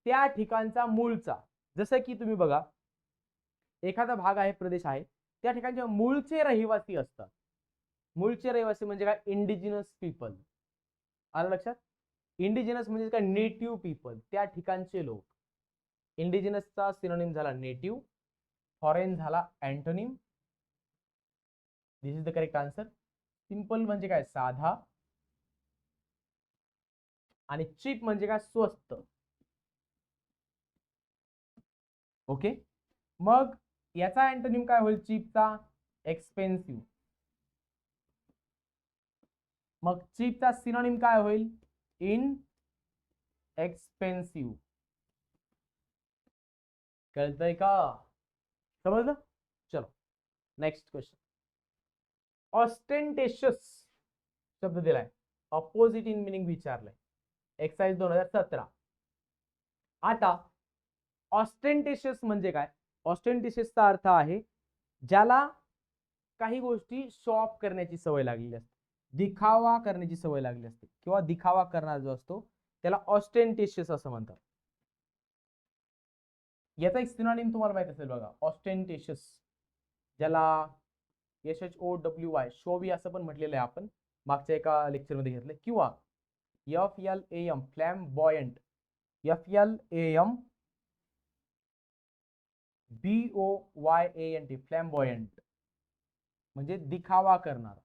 त्या ठिकाणचा मूळचा. जसं की तुम्ही बघा, एखादा भाग आहे, प्रदेश आहे, त्या ठिकाणचे मूळचे रहिवासी असतात. मूळचे रहिवासी म्हणजे काय, इंडिजिनस पीपल. आलं लक्षात? इंडिजिनस म्हणजे काय, नेटिव्ह पीपल, त्या ठिकाणचे लोक. इंडिजिनसचा सिनोनिम झाला नेटिव्ह, फॉरेन झाला antonym. This is the correct answer. Simple म्हणजे काय, साधा, आणि चीप म्हणजे काय, स्वस्त. ओके, मग याचा अँटोनिम काय होईल चीपचा, एक्सपेन्सिव्ह. मग चीपचा सिनोनिम काय होईल, इन एक्सपेन्सिव्ह. कळतंय का, समजलं? चलो नेक्स्ट क्वेश्चन. ऑस्टेंटेशियस शब्द दिलाय, अपोजिट इन मिनिंग विचारलंय, एक्साइज 2017. आता ऑस्टेंटेशियस म्हणजे काय, ऑस्टेंटेशियसचा अर्थ आहे ज्याला काही गोष्टी शो ऑफ करण्याची सवय लागलेली असते, दिखावा करण्याची सवय लागली असते, किंवा दिखावा करणारा जो असतो त्याला ऑस्टेंटेशियस असं म्हणतात. याचा एक सिनोनिम तुम्हाला माहित असेल बघा, ऑस्टेंटेशियस, ज्याला SHOWY शोवी असं पण म्हटलेलं आहे आपण, मागच्या एका लेक्चर मध्ये घेतलं. किंवा FLAM फ्लॅम्बॉयंट, FLAMBOYANT फ्लॅम्बॉयंट म्हणजे दिखावा करणार,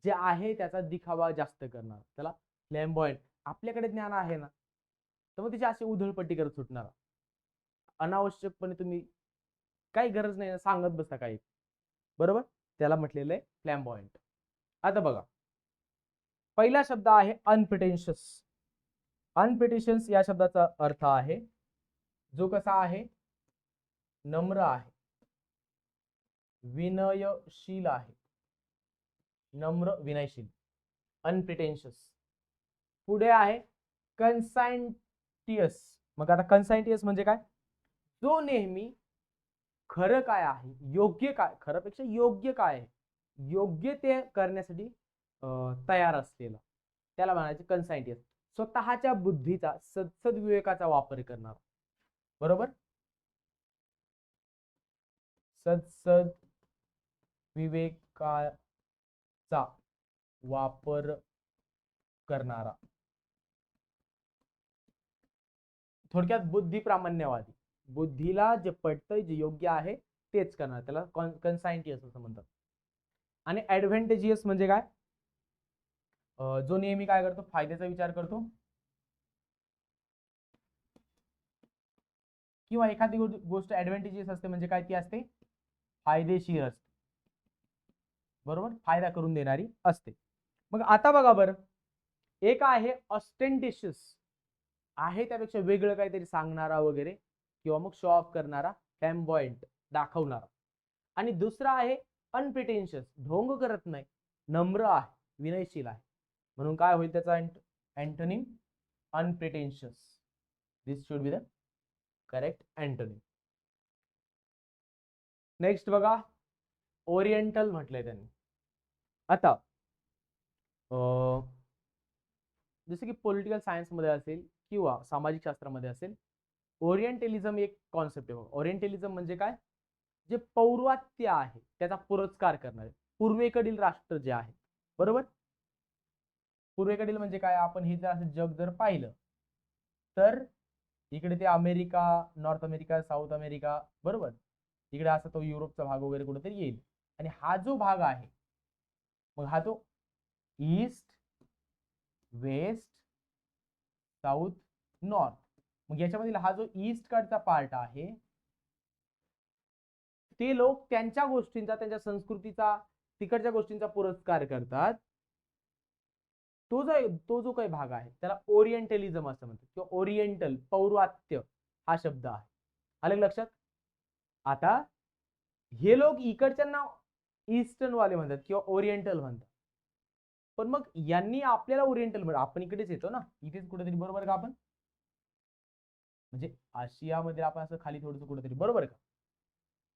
जे आहे त्याचा दिखावा जास्त करणार, त्याला फ्लॅम्बॉयंट. आपल्याकडे ज्ञान आहे ना, तर मग त्याची अशी उधळपट्टी करत सुटणार, अनावश्यकपणे तुम्ही काही गरज नाही सांगत बसता काही, बरोबर, त्याला म्हटलेलं आहे फ्लॅम्बॉयंट. आता बघा, पहिला शब्द आहे अनप्रिटेन्शियस. अनप्रिटेन्शियस या शब्दाचा अर्थ आहे जो कसा आहे, नम्र आहे, विनयशील आहे, नम्र विनयशील, अनप्रिटेन्शियस. पुढे आहे कन्साइंटियस. मग आता कन्साइंटियस म्हणजे काय, जो नेहमी खरं काय आहे, योग्य काय, खरंपेक्षा योग्य काय आहे, योग्य ते करण्यासाठी तयार असलेला, त्याला म्हणायचे कन्साइंटियस. स्वतःच्या बुद्धीचा, सद्विवेकाचा वापर करणार, बरोबर, विवेकाचा वापर करणारा, थोडक्यात बुद्धिप्रामाण्यवादी, बुद्धीला जे पटतंय, जे योग्य आहे तेच करणार, त्याला कन्साइंटियस असं म्हणतात. आणि ऍडव्हान्टेजियस म्हणजे काय, जो नेहमी काय करतो, फायद्याचा विचार करतो, किंवा एखादी गोष्ट ऍडव्हान्टेजियस असते म्हणजे काय, ती असते फायदेशीर असते, बरोबर, फायदा करून देणारी असते. मग आता बघा बरं, एक आहे ऑस्टेंटेशियस, आहे त्यापेक्षा वेगळं काहीतरी सांगणारा वगैरे, किंवा मग शो ऑफ करणारा, फ्लॅम्बॉयंट दाखवणारा. आणि दुसरा आहे अनप्रिटेन्शियस, ढोंग करत नाही, नम्र आहे, विनयशील आहे, म्हणून काय होईल त्याचा antonym, unpretentious. This should be the correct antonym. Next बघा, ओरिएंटल म्हटलंय त्यांनी. आता जसं की पॉलिटिकल सायन्स मध्ये असेल किंवा सामाजिक शास्त्रामध्ये असेल, ओरिएंटलिझम एक कॉन्सेप्ट आहे. ओरिएंटलिझम म्हणजे काय? जे पौर्वात्य आहे त्याचा पुरस्कार करणारे, पूर्वेकडील राष्ट्र जे आहे, बरोबर. पूर्वेकडील म्हणजे काय? आपण हे जर असं जग जर पाहिलं तर इकडे ते America, north America, south America, बरोबर. इकडे असं तो युरोपचा भाग वगैरे कुठेतरी येईल. आणि हा जो भाग आहे, मग हा तो ईस्ट, वेस्ट, साऊथ, नॉर्थ. मग याच्यामधील हा जो ईस्ट कडचा पार्ट आहे, ते लोक त्यांच्या गोष्टींचा, त्यांच्या संस्कृतीचा, तिकडच्या गोष्टींचा पुरस्कार करतात. तो जो काही भाग आहे त्याला ओरिएंटलिझम असं म्हणतात, किंवा ओरिएंटल, पौर्वात्य हा शब्द आहे. आलं लक्षात? आता हे लोक इकडच्यांना ईस्टर्न वाले म्हणतात किंवा ओरिएंटल म्हणतात. पण मग यांनी आपल्याला ओरिएंटल म्हणतात. आपण इकडेच येतो ना, इथेच कुठेतरी, बरोबर का? आपण म्हणजे आशियामध्ये आपण असं खाली थोडंसं कुठेतरी, बरोबर का?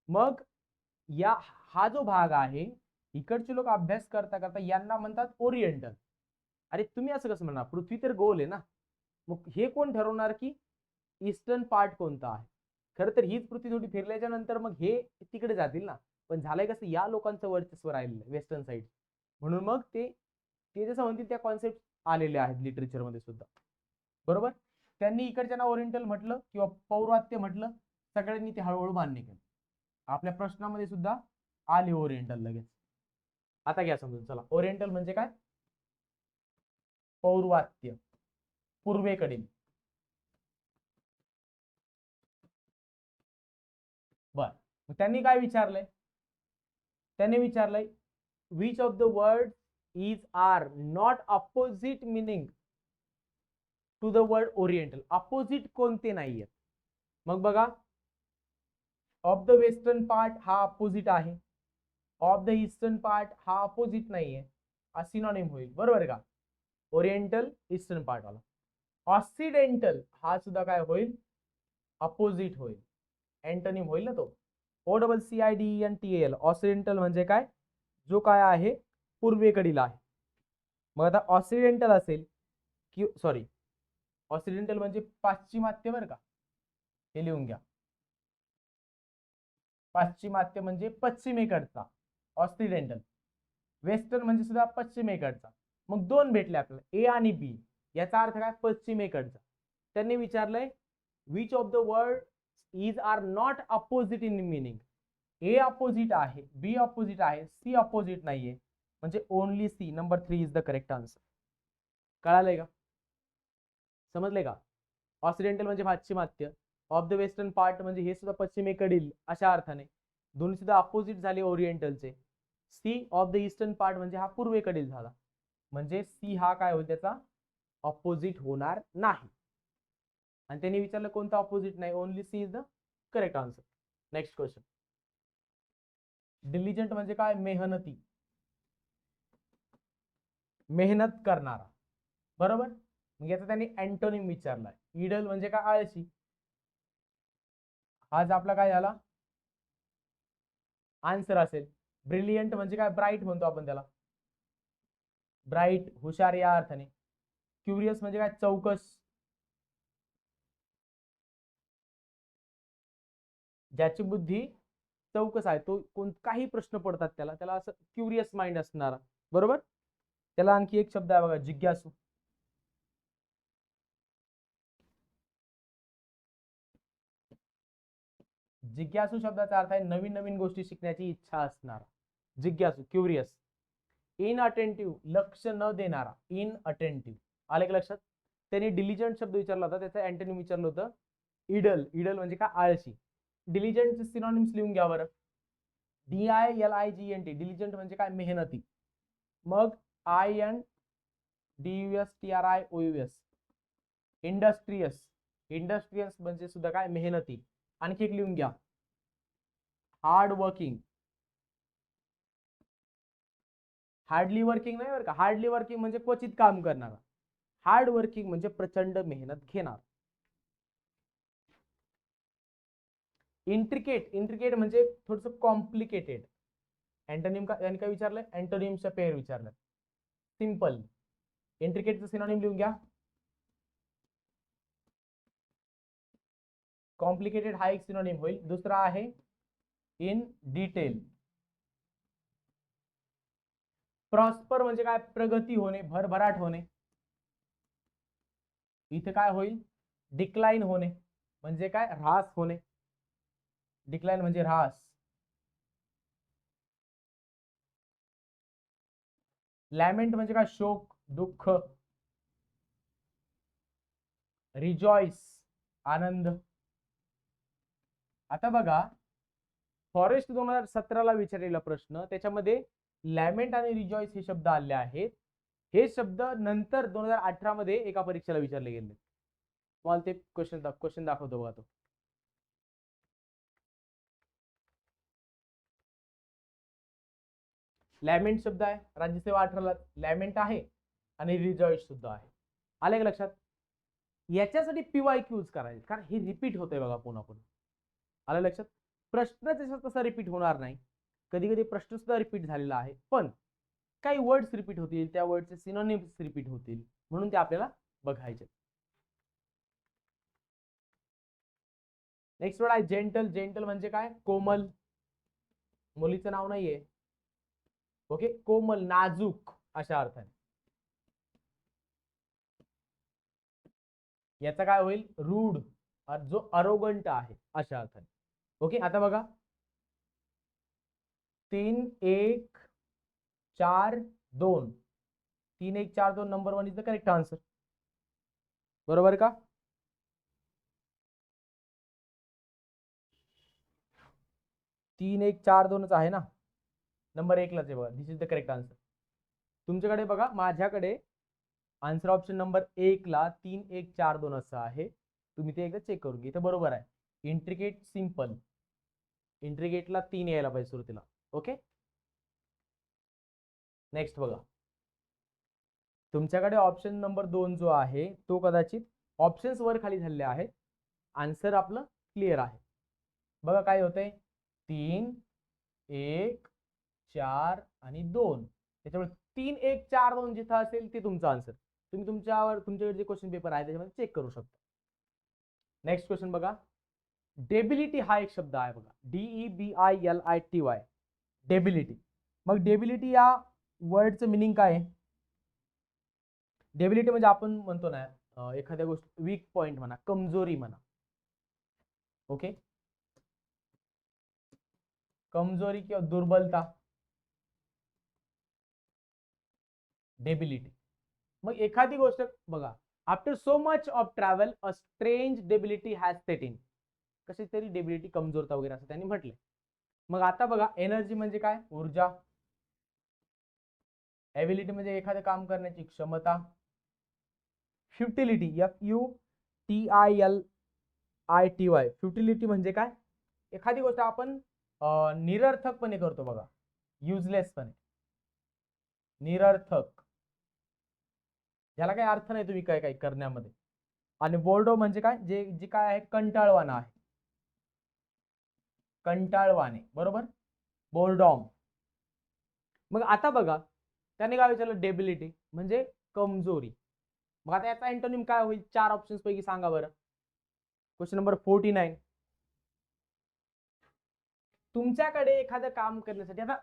मग हा जो भाग आहे, इकडचे लोक अभ्यास करता करता यांना म्हणतात ओरिएंटल. अरे तुम्ही असं कसं म्हणणार? पृथ्वी तर गोल आहे ना. मग हे कोण ठरवणार की ईस्टर्न पार्ट कोणता आहे? खरं तर हीच पृथ्वी थोडी फिरल्याच्या नंतर मग हे तिकडे जातील ना. पण झालंय कसं, या लोकांचं वर्चस्व राहिलेलं वेस्टर्न साईड, म्हणून मग ते जसं म्हणतील त्या कॉन्सेप्ट आलेले आहेत लिटरेचरमध्ये सुद्धा, बरोबर. त्यांनी इकडच्यांना ओरिएंटल म्हटलं किंवा पौर्वात्य म्हटलं, सगळ्यांनी ते हळूहळू मान्य केलं. आपल्या प्रश्नामध्ये सुद्धा आले ओरिएंटल लगेच. आता घ्या समजून. चला, ओरिएंटल म्हणजे काय? पौर्वात्य, पूर्वेकडील. बर, मग त्यांनी काय विचारलंय? त्यांनी विचारलंय which of the word is are not opposite meaning to the word oriental. Opposite कोणते नाहीये? मग बघा, ऑफ द वेस्टर्न पार्ट हा अपोजिट आहे, ऑफ द ईस्टर्न पार्ट हा अपोजिट नाहीये, हा सिनोनिम होईल, बरोबर का? ओरिएंटल, ईस्टर्न पार्ट वाला. ऑक्सिडेंटल हा सुद्धा काय होईल? अपोजिट होईल, अँटोनिम होईल ना तो. OCCIDENTAL. ऑक्सिडेंटल म्हणजे काय? जो काय आहे पूर्वेकडील आहे. मग आता ऑक्सिडेंटल असेल की, सॉरी, ऑक्सिडेंटल म्हणजे पाश्चिमात्य, बरं का? हे लिहून घ्या. पाश्चिमात्य म्हणजे पश्चिमेकडचा, ऑक्सिडेंटल. वेस्टर्न म्हणजे सुद्धा पश्चिमेकडचा. मग दोन भेटले आपल्याला, ए आणि बी. याचा अर्थ काय? पश्चिमेकडचा. त्यांनी विचारलंय which of the word is are not opposite in meaning. A opposite आहे, बी अपोजिट आहे, सी अपोजिट नाहीये, म्हणजे only C, number 3 is the correct answer. कळालंय का? समजले का? ऑक्सिडेंटल म्हणजे पाश्चिमात्य, ऑफ द वेस्टर्न पार्ट म्हणजे हे सुद्धा पश्चिमेकडील, अशा अर्थाने दोन्ही सुद्धा अपोजिट झाले ओरिएंटलचे. C of the eastern part म्हणजे हा पूर्वेकडील झाला, म्हणजे सी हा काय होईल? त्याचा अपोजिट होणार नाही. आणि त्यांनी विचारलं कोणता अपोजिट नाही? Only C is the correct answer. Next question. Diligent म्हणजे काय? मेहनती, मेहनत करणारा, बरोबर. मग याचा त्यांनी अँटोनिम विचारलाय. इडल म्हणजे काय? आळशी. आज आपला काय झाला आन्सर असेल. ब्रिलियंट म्हणजे काय? ब्राईट म्हणतो आपण त्याला, ब्राईट, हुशार या अर्थाने. क्युरियस म्हणजे काय? चौकस. ज्याची बुद्धी चौकस आहे, तो काही प्रश्न पडतात त्याला असं क्युरियस माइंड असणारा, बरोबर. त्याला आणखी एक शब्द आहे बघा, जिज्ञासू. जिज्ञासू शब्दाचा अर्थ आहे नवीन नवीन गोष्टी शिकण्याची इच्छा असणारा, जिज्ञासू, क्युरियस. इन अटेंटिव्ह, लक्ष न देणारा, इन अटेंटिव्ह. आले का लक्षात? त्यांनी डिलिजंट शब्द विचारला होता, त्याचं अँटोनिम विचारलं होतं इडल. इडल म्हणजे काय? आळशी. डिलिजंटचे सिनोनिम्स लिहून घ्या बरं. DILIGENT. डिलिजंट म्हणजे काय? मेहनती. मग INDUSTRIOUS, इंडस्ट्रियस. इंडस्ट्रियस म्हणजे सुद्धा काय? मेहनती. आणखी एक लिहून घ्या, हार्ड वर्किंग. हार्डली वर्किंग नाही बरं का, हार्डली वर्किंग म्हणजे क्वचित काम करणारा, हार्ड वर्किंग म्हणजे प्रचंड मेहनत घेणार. इंट्रिकेट, इंट्रिकेट म्हणजे थोडस कॉम्प्लिकेटेड. अँटोनिम का यांनी काय विचारलंय? अँटोनिमच्या पेअर विचारलं. सिंपल. इंट्रिकेटचं सिनोनिम लिहून घ्या. कॉम्प्लिकेटेड हा एक सिनोनिम होईल. दुसरा आहे इन डिटेल. प्रॉस्पर म्हणजे काय? प्रगती होणे, भरभराट होणे. इथे काय होईल? डिक्लाइन होणे म्हणजे काय? ऱ्हास होणे. डिक्लाइन म्हणजे ऱ्हास. लॅमेंट म्हणजे काय? शोक, दुःख. रिजॉइस आनंद. आता बघा, फॉरेस्ट 2017ला विचारलेला प्रश्न, त्याच्यामध्ये लॅमेंट आणि रिजॉइस हे शब्द आले आहेत. हे शब्द नंतर 2018 मध्ये एका परीक्षेला विचारले गेले. तुम्हाला ते क्वेश्चन दाखवतो बघा. तो लॅमेंट शब्द आहे, राज्यसेवा 18ला लॅमेंट आहे आणि रिजॉइस सुद्धा आहे. आले का लक्षात? याच्यासाठी PYQs करायचे, कारण हे रिपीट होतंय बघा पुन्हा पुन्हा. आलं लक्षात? प्रश्न त्याच्यात तसा रिपीट होणार नाही. कधी कधी प्रश्न सुद्धा रिपीट झालेला आहे, पण काही वर्ड्स रिपीट होतील, त्या वर्डचे सिनोनिम्स रिपीट होतील, म्हणून ते आपल्याला बघायचे. नेक्स्ट वर्ड आहे जेंटल. जेंटल म्हणजे काय? कोमल. मुलीचं नाव नाहीये. ओके, कोमल, नाजूक अशा अर्थाने. याचा काय होईल? रूड, जो अरोगंट आहे अशा अर्थाने. ओके, आता बघा 3 1 4 2. 3 1 4 2 number 1 is the correct answer. बरोबर का? तीन एक चार दोनच आहे ना, नंबर 1 लाच आहे बघा. दिस इज द करेक्ट आन्सर. तुमच्याकडे बघा, माझ्याकडे आन्सर ऑप्शन नंबर 1 ला 3 1 4 2 असं आहे. तुम्ही ते एकदा चेक करून घ्या. इथे बरोबर आहे. Intricate, simple. इंट्रिकेटला 3 यायला पाहिजे सुरुवातीला. ओके, नेक्स्ट बघा. तुमच्याकडे ऑप्शन नंबर 2 जो आहे तो कदाचित ऑप्शन्स वर खाली झालेले आहेत. आन्सर आपलं क्लिअर आहे. बघा काय होतंय, 3 1 4 आणि 2. त्याच्यामुळे 3 1 4 2 जिथं असेल ते तुमचं आन्सर. तुम्ही तुमच्याकडे जे क्वेश्चन पेपर आहे त्याच्यामध्ये चेक करू शकता. नेक्स्ट क्वेश्चन बघा. डेबिलिटी हा एक शब्द आहे बघा. DEBILITY. डेबिलिटी. मग डेबिलिटी या वर्डचं मिनिंग काय आहे? डेबिलिटी म्हणजे आपण म्हणतो ना, एखाद्या गोष्ट वीक पॉइंट म्हणा, कमजोरी म्हणा. ओके, कमजोरी किंवा दुर्बलता, डेबिलिटी. मग एखादी गोष्ट बघा, after so much of travel a strange debility has set in. कशी तरी डेबिलिटी, कमजोरता वगैरे असं त्यांनी म्हटलंय. मग आता बघा, एनर्जी म्हणजे काय? ऊर्जा. एबिलिटी म्हणजे एखादं काम करण्याची क्षमता. फ्युटिलिटी, FUTILITY. फ्युटिलिटी म्हणजे काय? एखादी गोष्ट आपण निरर्थकपणे करतो बघा, युजलेसपणे, निरर्थक, ज्याला काही अर्थ नाही तुम्ही काय काय करण्यामध्ये. आणि बोर्डो म्हणजे काय? जे काय आहे, कंटाळवाणा आहे, कंटाळवाणे. बरोबर, बोर्डॉम. मग आता बघा, त्याने काय विचारलं? डेबिलिटी म्हणजे कमजोरी. मग आता याचा अँटोनिम काय होईल? 4 ऑप्शन्स पैकी सांगा बरं. Question number 49. तुमच्याकडे एखादं काम करण्यासाठी आता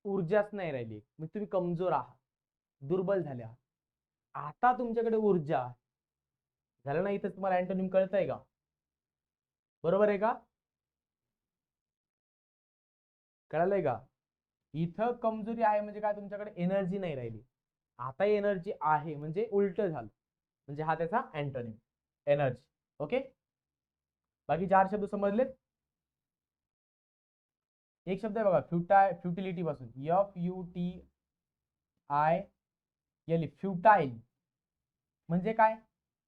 ऊर्जाच नाही राहिली, मग तुम्ही कमजोर आहात, दुर्बल झाले आहात. आता तुमच्याकडे ऊर्जा झालं ना, इथं तुम्हाला अँटोनिम कळतंय का? बरोबर आहे का? कळलंय का? इथं कमजोरी आहे म्हणजे काय? तुमच्याकडे एनर्जी नाही राहिली. आता एनर्जी आहे म्हणजे उलट झालं, म्हणजे हा त्याचा अँटोनिम, एनर्जी. ओके, बाकी 4 शब्द समजलेत. एक शब्द आहे बघा, फ्युटिलिटी पासून, FUTILE. फ्युटाईल म्हणजे काय?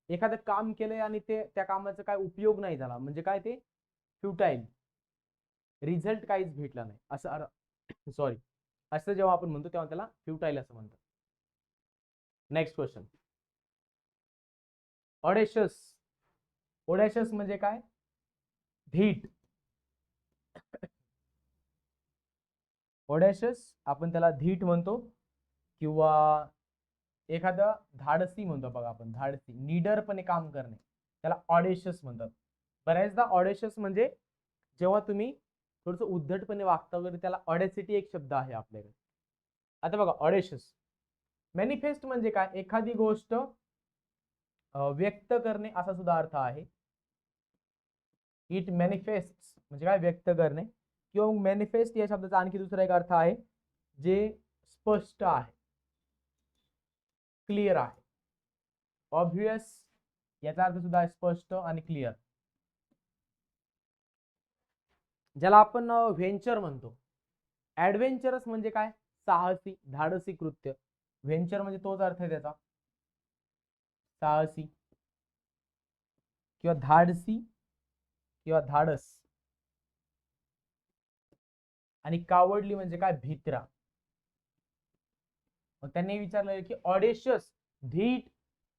एखादं काम केलंय आणि त्या कामाचा काय उपयोग नाही झाला, म्हणजे काय? ते फ्युटाईल, रिझल्ट काहीच भेटला नाही असं. सॉरी, असं जेव्हा आपण म्हणतो तेव्हा त्याला फ्युटाईल असं म्हणतात. Next question, audacious. ऑडेशियस म्हणजे काय? धीट. ऑडेशियस आपण त्याला धीट म्हणतो, किंवा एखादं धाडसी म्हणतो बघा आपण, धाडसी निडरपणे काम करणे, त्याला ऑडेशियस म्हणतात. बऱ्याचदा ऑडेशियस म्हणजे जेव्हा तुम्ही थोडस उद्धटपणे वागता वगैरे, त्याला ऑडेसिटी एक शब्द आहे आपल्याकडे. आता बघा ऑडेशियस. मॅनिफेस्ट म्हणजे काय, एखादी गोष्ट व्यक्त करणे असा सुद्धा अर्थ आहे. इट मॅनिफेस्ट म्हणजे काय, व्यक्त करणे. किंवा मॅनिफेस्ट या शब्दाचा आणखी दुसरा एक अर्थ आहे जे स्पष्ट आहे, क्लिअर आहे. ऑब्व्हियस याचा अर्थ सुद्धा आहे स्पष्ट आणि क्लिअर. ज्याला आपण व्हेंचर म्हणतो. ऍडव्हेंचरस म्हणजे काय, साहसी, धाडसी कृत्य. व्हेंचर म्हणजे तोच अर्थ आहे त्याचा, साहसी किंवा धाडसी किंवा धाडस. आणि कावडली म्हणजे काय, भित्रा. मग त्यांनी विचारलं की ऑडेशियस, धीट,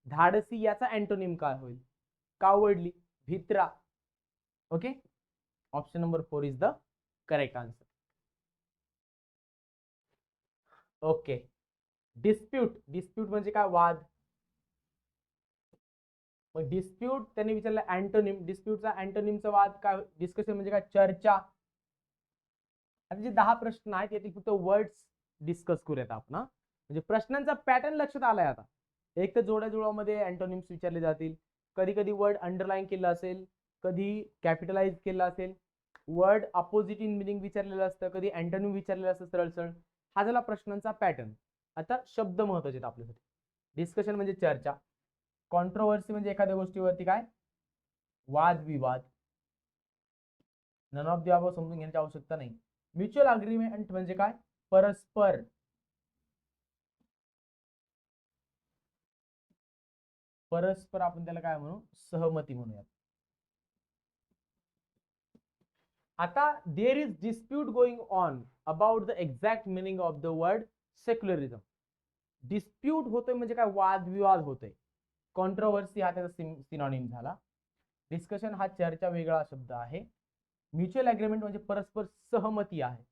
धाडसी याचा अँटोनिम काय होईल. कावडली, भित्रा. Okay, option number 4 is the correct answer. Okay, dispute. Dispute म्हणजे काय, वाद. मग डिस्प्यूट त्यांनी विचारलं अँटोनिम. डिस्प्यूटचा अँटोनिमचा वाद काय, डिस्कशन म्हणजे काय, चर्चा. आता जे 10 प्रश्न आहेत यातील फक्त वर्ड्स डिस्कस करूयात आपण. म्हणजे प्रश्नांचा पॅटर्न लक्षात आलाय आता. एक तर जोड्या जुळवामध्ये अँटोनिम्स विचारले जातील, कधी कधी वर्ड अंडरलाईन केला असेल, कधी कॅपिटलाइज केला असेल, वर्ड अपोजिट इन मिनिंग विचारलेलं असतं, कधी अँटोनिम विचारलेलं असतं सरळ सरळ. हा झाला प्रश्नांचा पॅटर्न. आता शब्द महत्वाचे आहेत आपल्यासाठी. डिस्कशन म्हणजे चर्चा. कॉन्ट्रोवर्सी म्हणजे एखाद्या गोष्टीवरती काय, वाद विवाद. नन ऑफ द अबव समजून घेण्याची आवश्यकता नाही. म्युच्युअल अग्रीमेंट म्हणजे काय, परस्पर. परस्पर आपण त्याला काय म्हणू, सहमती म्हणूयात. आता there is dispute going on about the exact meaning of the word secularism. Dispute होतोय म्हणजे काय, वादविवाद होतोय. कॉन्ट्रोवर्सी हा त्याचा सिनॉनिम झाला. डिस्कशन हा चर्चा वेगळा शब्द आहे. म्युच्युअल अग्रीमेंट म्हणजे परस्पर सहमती आहे.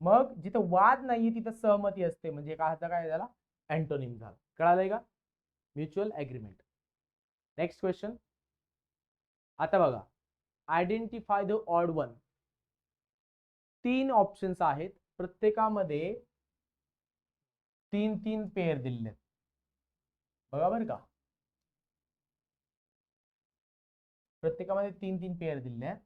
मग जिथं वाद नाही तिथं सहमती असते, म्हणजे काय झाला, अँटोनिम झाला. कळालंय का, म्युच्युअल अग्रीमेंट. Next question. आता बघा, identify the odd one. 3 options आहेत, प्रत्येकामध्ये 3 पेअर दिलेले आहेत. बघा बरं का, प्रत्येकामध्ये 3 पेअर दिलेले आहेत.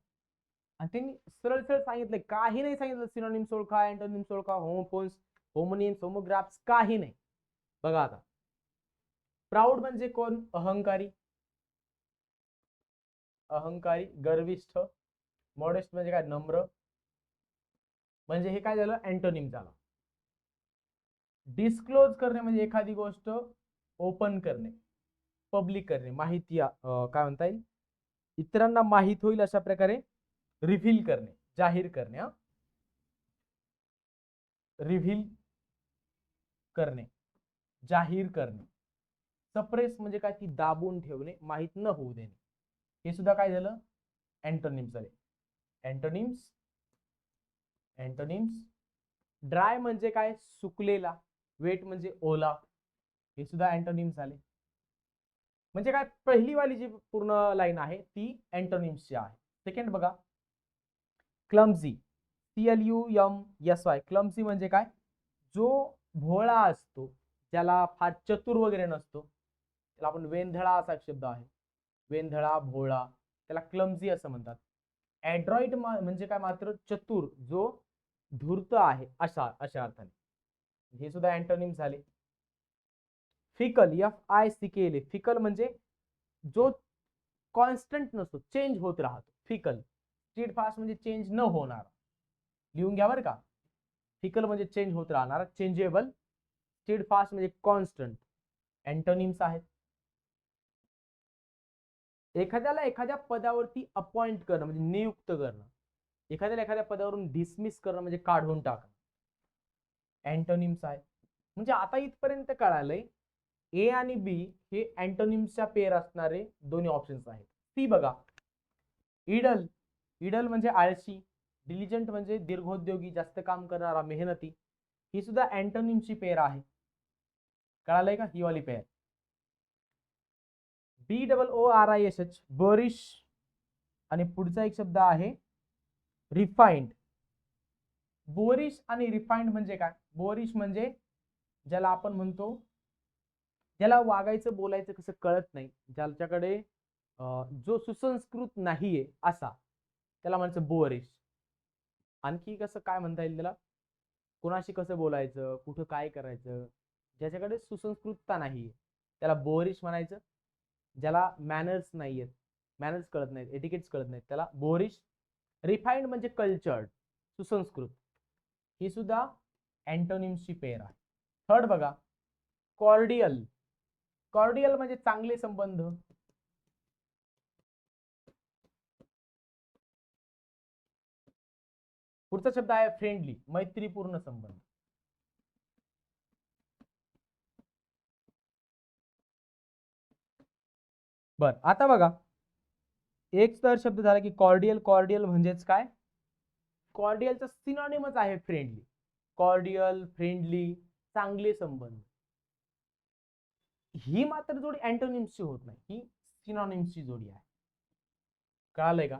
आणि त्यांनी सरळ सरळ सांगितलंय, काही नाही सांगितलं सिनोनिम्स ओळखा, अँटोनिम्स ओळखा, होमोफोन्स, होमोनिम्स, होमोग्राफ्स, काही नाही. बघा आता, प्राऊड म्हणजे कोण, अहंकारी. अहंकारी, गर्विष्ठ. मॉडेस्ट म्हणजे काय, नम्र. म्हणजे हे काय झालं, अँटोनिम झाला. डिस्क्लोज करणे म्हणजे एखादी गोष्ट ओपन करणे, पब्लिक करणे, माहिती काय म्हणता येईल, इतरांना माहित होईल अशा प्रकारे रिव्हील करणे, जाहीर करणे. रिव्हील करणे, जाहीर करणे. सप्रेस म्हणजे काय, ती दाबून ठेवणे, माहित न होऊ देणे. हे सुद्धा काय झालं, अँटोनिम्स झाले. अँटोनिम्स. अँटोनिम्स. ड्राय म्हणजे काय, सुकलेला. वेट म्हणजे ओला. हे सुद्धा अँटोनिम्स झाले. म्हणजे काय, पहिली वाली जी पूर्ण लाईन आहे ती अँटोनिम्सची आहे. सेकंड बघा, क्लमझी. CLUMSY. क्लमझी म्हणजे काय, जो भोळा असतो, ज्याला फार चतुर वगैरे नसतो, त्याला आपण वेंधळा असा शब्द आहे, वेंधळा, भोळा, त्याला क्लमझी असं म्हणतात. ऍड्रॉइड म्हणजे काय, मात्र चतुर, जो धूर्त आहे अशा अर्थाने. हे सुद्धा अँटोनिम्स झाले. Fickle, FICKL. फिकल म्हणजे जो कॉन्स्टंट नसतो, चेंज होत राहतो, फिकल. स्टीड फास्ट म्हणजे चेंज न होणार. लिहून घ्या बरं का, फिकल म्हणजे चेंज होत राहणार, चेंजेबल. स्टीड फास्ट म्हणजे कॉन्स्टंट. अँटोनिम्स आहेत. एखाद्याला एखाद्या पदावरती अपॉइंट करणं म्हणजे नियुक्त करणं, एखाद्याला एखाद्या पदावरून डिसमिस करणं म्हणजे काढून टाकणं, अँटोनिम्स आहे. म्हणजे आता इथपर्यंत कळालंय, ए आणि बी हे अँटोनिम्सच्या पेअर असणारे दोन्ही ऑप्शन्स आहेत. सी बघा, इडल. इडल म्हणजे आळशी. डिलिजंट म्हणजे दीर्घोद्योगी, जास्त काम करणारा, मेहनती. ही सुद्धा अँटोनिम्सची पेअर आहे. कळालंय का, ही वाली पेअर. BOORISH Boris. आणि पुढचा एक शब्द आहे रिफाइंड. बोरिश आणि रिफाइंड म्हणजे काय? बोरिश म्हणजे ज्याला आपण म्हणतो, ज्याला वागायचं बोलायचं कसं कळत नाही, ज्याच्याकडे जो सुसंस्कृत नाहीये असा, त्याला म्हणायचं बोरिश. आणखी कसं काय म्हणता येईल त्याला, कोणाशी कसं बोलायचं, कुठं काय करायचं, ज्याच्याकडे सुसंस्कृतता नाहीये त्याला बोरिश म्हणायचं. ज्याला मॅनर्स नाहीयेत, मॅनर्स कळत नाहीत, एटिकेट्स कळत नाहीत, त्याला बोरिश. रिफाइंड म्हणजे कल्चर्ड, सुसंस्कृत. ही सुद्धा अँटोनिम्सची पेअर आहे. थर्ड बघा, कॉर्डियल. कॉर्डियल म्हणजे चांगले संबंध. पुढचा शब्द आहे फ्रेंडली, मैत्रीपूर्ण संबंध. बर, आता बघा, एक तर शब्द झाला की कॉर्डियल. कॉर्डियल म्हणजेच काय? कॉर्डियलचा सिनॉनिमच आहे फ्रेंडली. कॉर्डियल, फ्रेंडली, चांगले संबंध. ही मात्र जोडी अँटोनिम्सची होत नाही, ही सिनॉनिम्सची जोडी आहे. कळालंय का?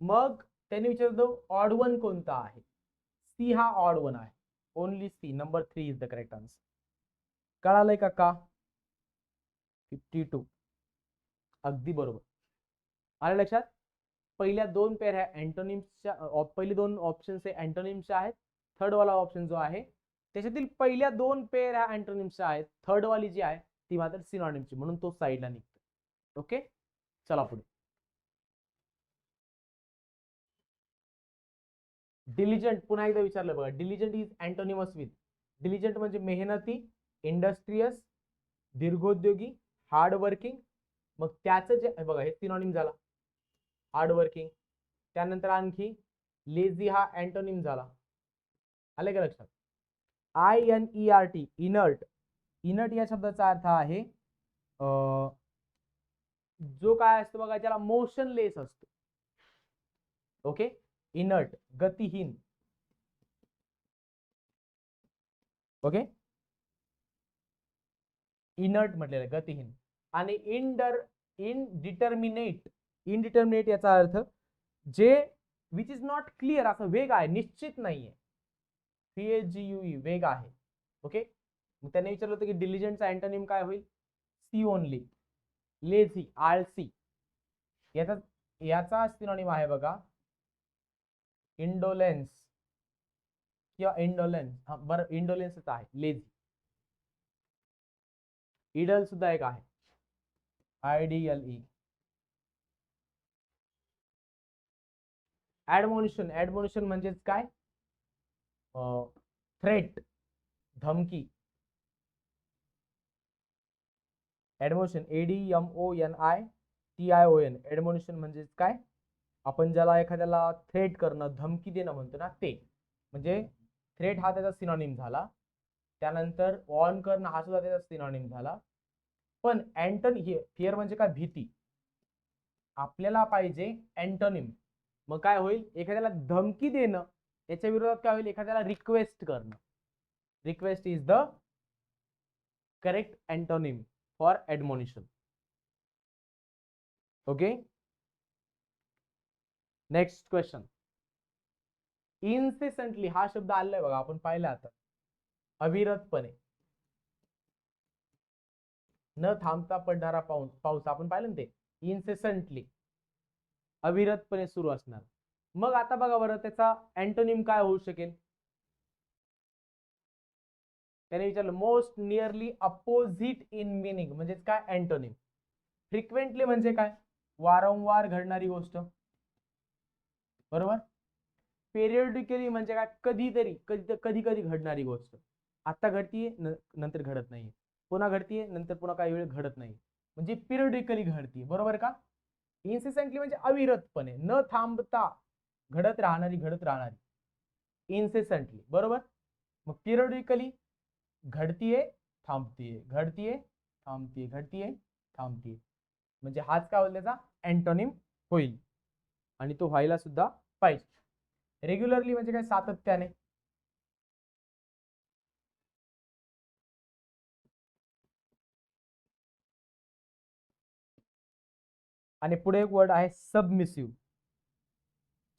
मग त्यांनी विचारतो ऑड वन कोणता आहे? सी हा ऑड वन आहे. Only C, number 3 is the correct answer. कळालंय का? 52. अगदी बरोबर. आलं लक्षात? पहिल्या दोन पेअर ह्या अँटोनिम्सच्या, पहिले दोन ऑप्शन्स हे अँटोनिम्सचे आहेत. थर्ड वाला ऑप्शन जो आहे त्याच्यातील पहिल्या दोन पेअर ह्या अँटोनिम्सच्या आहेत. थर्ड वाली जी आहे ती मात्र सिनॉनिमची, म्हणून तो साईडला निघतो. ओके, चला पुढे. डिलिजंट पुन्हा एकदा विचारलं बघा. डिलिजंट इज अँटोनिमस विथ. डिलिजंट म्हणजे मेहनती, इंडस्ट्रियस, दीर्घोद्योगी, हार्ड वर्किंग. मग त्याचं जे बघा, हे सिनॉनिम झाला हार्ड वर्किंग. त्यानंतर आणखी लेझी हा अँटोनिम झाला. आले का लक्षात? INERT, inert. इनर्ट या शब्दाचा अर्थ आहे जो काय असतो बघा, ज्याला मोशनलेस असतो. ओके, इनर्ट, गतिहीन. ओके, इनर्ट म्हटलेलं गतिहीन. आणि इनडिटर्मिनेट. इनडिटर्मिनेट याचा अर्थ जे विच इज नॉट क्लिअर, असं वेग आहे, निश्चित नाहीये. VAGUE, वेग आहे. ओके, मग त्याने विचारलं होतं की डिलिजंटचा अँटोनिम काय होईल? C only. लेझी, आळसी. याचा सिनोनिम आहे बघा इंडोलेन्स किंवा इंडोलेन्स. हा बरं, इंडोलेन्सच आहे. लेझी. इडल सुद्धा एक आहे, IDLE. ऍडमोनिशन. ऍडमोनिशन म्हणजेच काय? थ्रेट, धमकी. ऍडमोनिशन, ADMONITION. ऍडमोनिशन म्हणजेच काय? आपण ज्याला एखाद्याला थ्रेट करणं, धमकी देणं म्हणतो ना, ते म्हणजे थ्रेट हा त्याचा सिनॉनिम झाला. त्यानंतर वॉर्न करणं हा सुद्धा त्याचा सिनॉनिम झाला. पण अँटोनिम, फिअर म्हणजे काय? भीती. आपल्याला पाहिजे अँटोनिम. मग काय होईल? एखाद्याला धमकी देणं, याच्या विरोधात काय होईल? एखाद्याला रिक्वेस्ट करणं. Request is the correct antonym for admonition. Okay, next question. Incessantly हा शब्द आलाय बघा, आपण पाहिला आता. अविरतपणे, न थांबता पडणारा पाऊस आपण पाहिलं ना ते. इन्सेसंटली, अविरतपणे सुरू असणार. मग आता बघा बरं, त्याचा अँटोनिम काय होऊ शकेल? त्याने विचारलं most nearly opposite in meaning म्हणजेच काय? अँटोनिम. फ्रिक्वेंटली म्हणजे काय? वारंवार घडणारी गोष्ट, बरोबर. पेरियडिकली म्हणजे काय? कधीतरी, कधी कधी घडणारी गोष्ट. आता घडतीये, नंतर घडत नाही, पुन्हा घडतीये, नंतर पुन्हा काही वेळ घडत नाही, म्हणजे पिरियडिकली घडती, बरोबर का? इन्सेसंटली म्हणजे अविरतपणे, न थांबता घडत राहणारी. इन्सेसंटली, बरोबर. मग पिरियडिकली घडतीये, थांबतीये, घडतीये, थांबतीये, घडतीये, थांबतीये. म्हणजे हाच काय होईल? त्याचा अँटोनिम होईल. आणि तो व्हायला सुद्धा पाहिजे. रेग्युलरली म्हणजे काय? सातत्याने. आणि पुढे एक वर्ड आहे सबमिसिव्ह.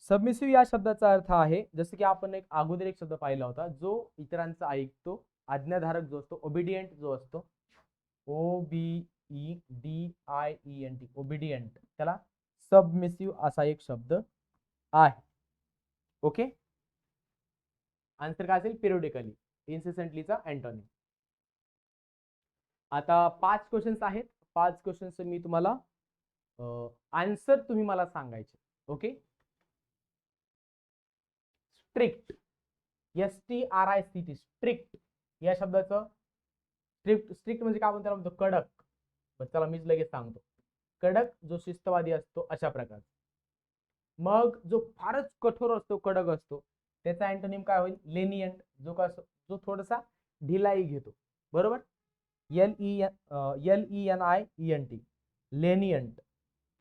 सबमिसिव्ह या शब्दाचा अर्थ आहे, जसं की आपण एक अगोदर एक शब्द पाहिला होता, जो इतरांचा ऐकतो, आज्ञाधारक जो असतो, ओबिडियंट जो असतो, OBEDIENT, ओबिडियंट, त्याला सबमिसिव्ह असा एक शब्द आहे. ओके, आन्सर काय असेल? Periodically, इन्सिस्टंटलीचा antonym. आता 5 क्वेश्चन्स आहेत. 5 क्वेश्चन्स मी तुम्हाला आन्सर तुम्ही मला सांगायचे. ओके, स्ट्रिक्ट, STRICT, स्ट्रिक्ट या शब्दाचं स्ट्रिक्ट म्हणजे काय आपण त्याला म्हणतो? कडक. बरं चला मीच लगेच सांगतो. कडक जो शिस्तवादी असतो अशा प्रकार. मग जो फारच कठोर असतो, कडक असतो, त्याचा अँटोनिम काय होईल? लेनियंट, जो थोडासा ढिलाई घेतो. बरोबर, LENIENT, लेनियंट.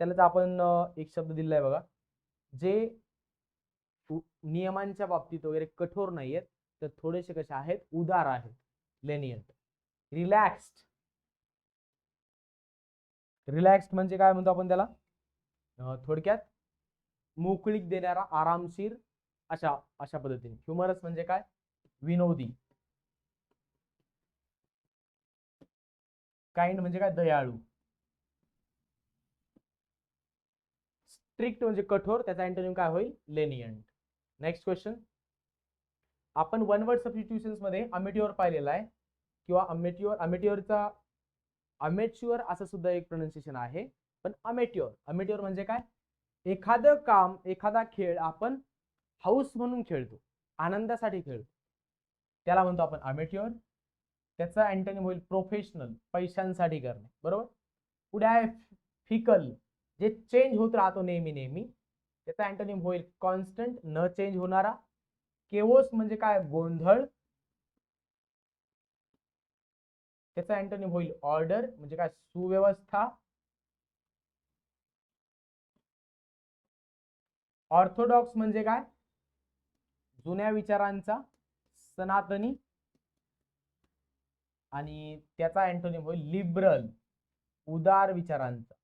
त्यालाच आपण एक शब्द दिलाय बघा, जे नियमांच्या बाबतीत वगैरे कठोर नाहीयेत, तर थोडेसे कसे आहेत? उदार आहेत, लेनियंट. रिलॅक्स्ड, रिलॅक्स्ड म्हणजे काय म्हणतो आपण त्याला? थोडक्यात मोकळीक देणारा, आरामशीर, अशा पद्धतीने. ह्युमरस म्हणजे काय? विनोदी. काइंड म्हणजे काय? दयाळू. स्ट्रिक्ट म्हणजे कठोर, त्याचा अँटोनिम काय होईल? लेनियंट. Next question. आपण वन वर्ड सबस्टिट्यूशन्स मध्ये अमेट्युअर पाहिलेला आहे, किंवा अमेट्युअरचा अमेच्युअर असं सुद्धा एक प्रोनाउन्सिएशन आहे. पण अमेट्युअर म्हणजे काय? एखादं काम, एखादा खेळ आपण हाऊस म्हणून खेळतो, आनंदासाठी खेळतो, त्याला म्हणतो आपण अमेट्युअर. त्याचा अँटोनिम होईल प्रोफेशनल, पैशांसाठी करणे. बरोबर. पुढे आहे फिकल, जे चेंज होत राहतो नेहमी. त्याचा अँटोनिम होईल कॉन्स्टंट, न चेंज होणारा. केओस म्हणजे काय? गोंधळ. त्याचा अँटोनिम होईल ऑर्डर, म्हणजे काय? सुव्यवस्था. ऑर्थोडॉक्स म्हणजे काय? जुन्या विचारांचा, सनातनी. आणि त्याचा अँटोनिम होईल लिबरल, उदार विचारांचा.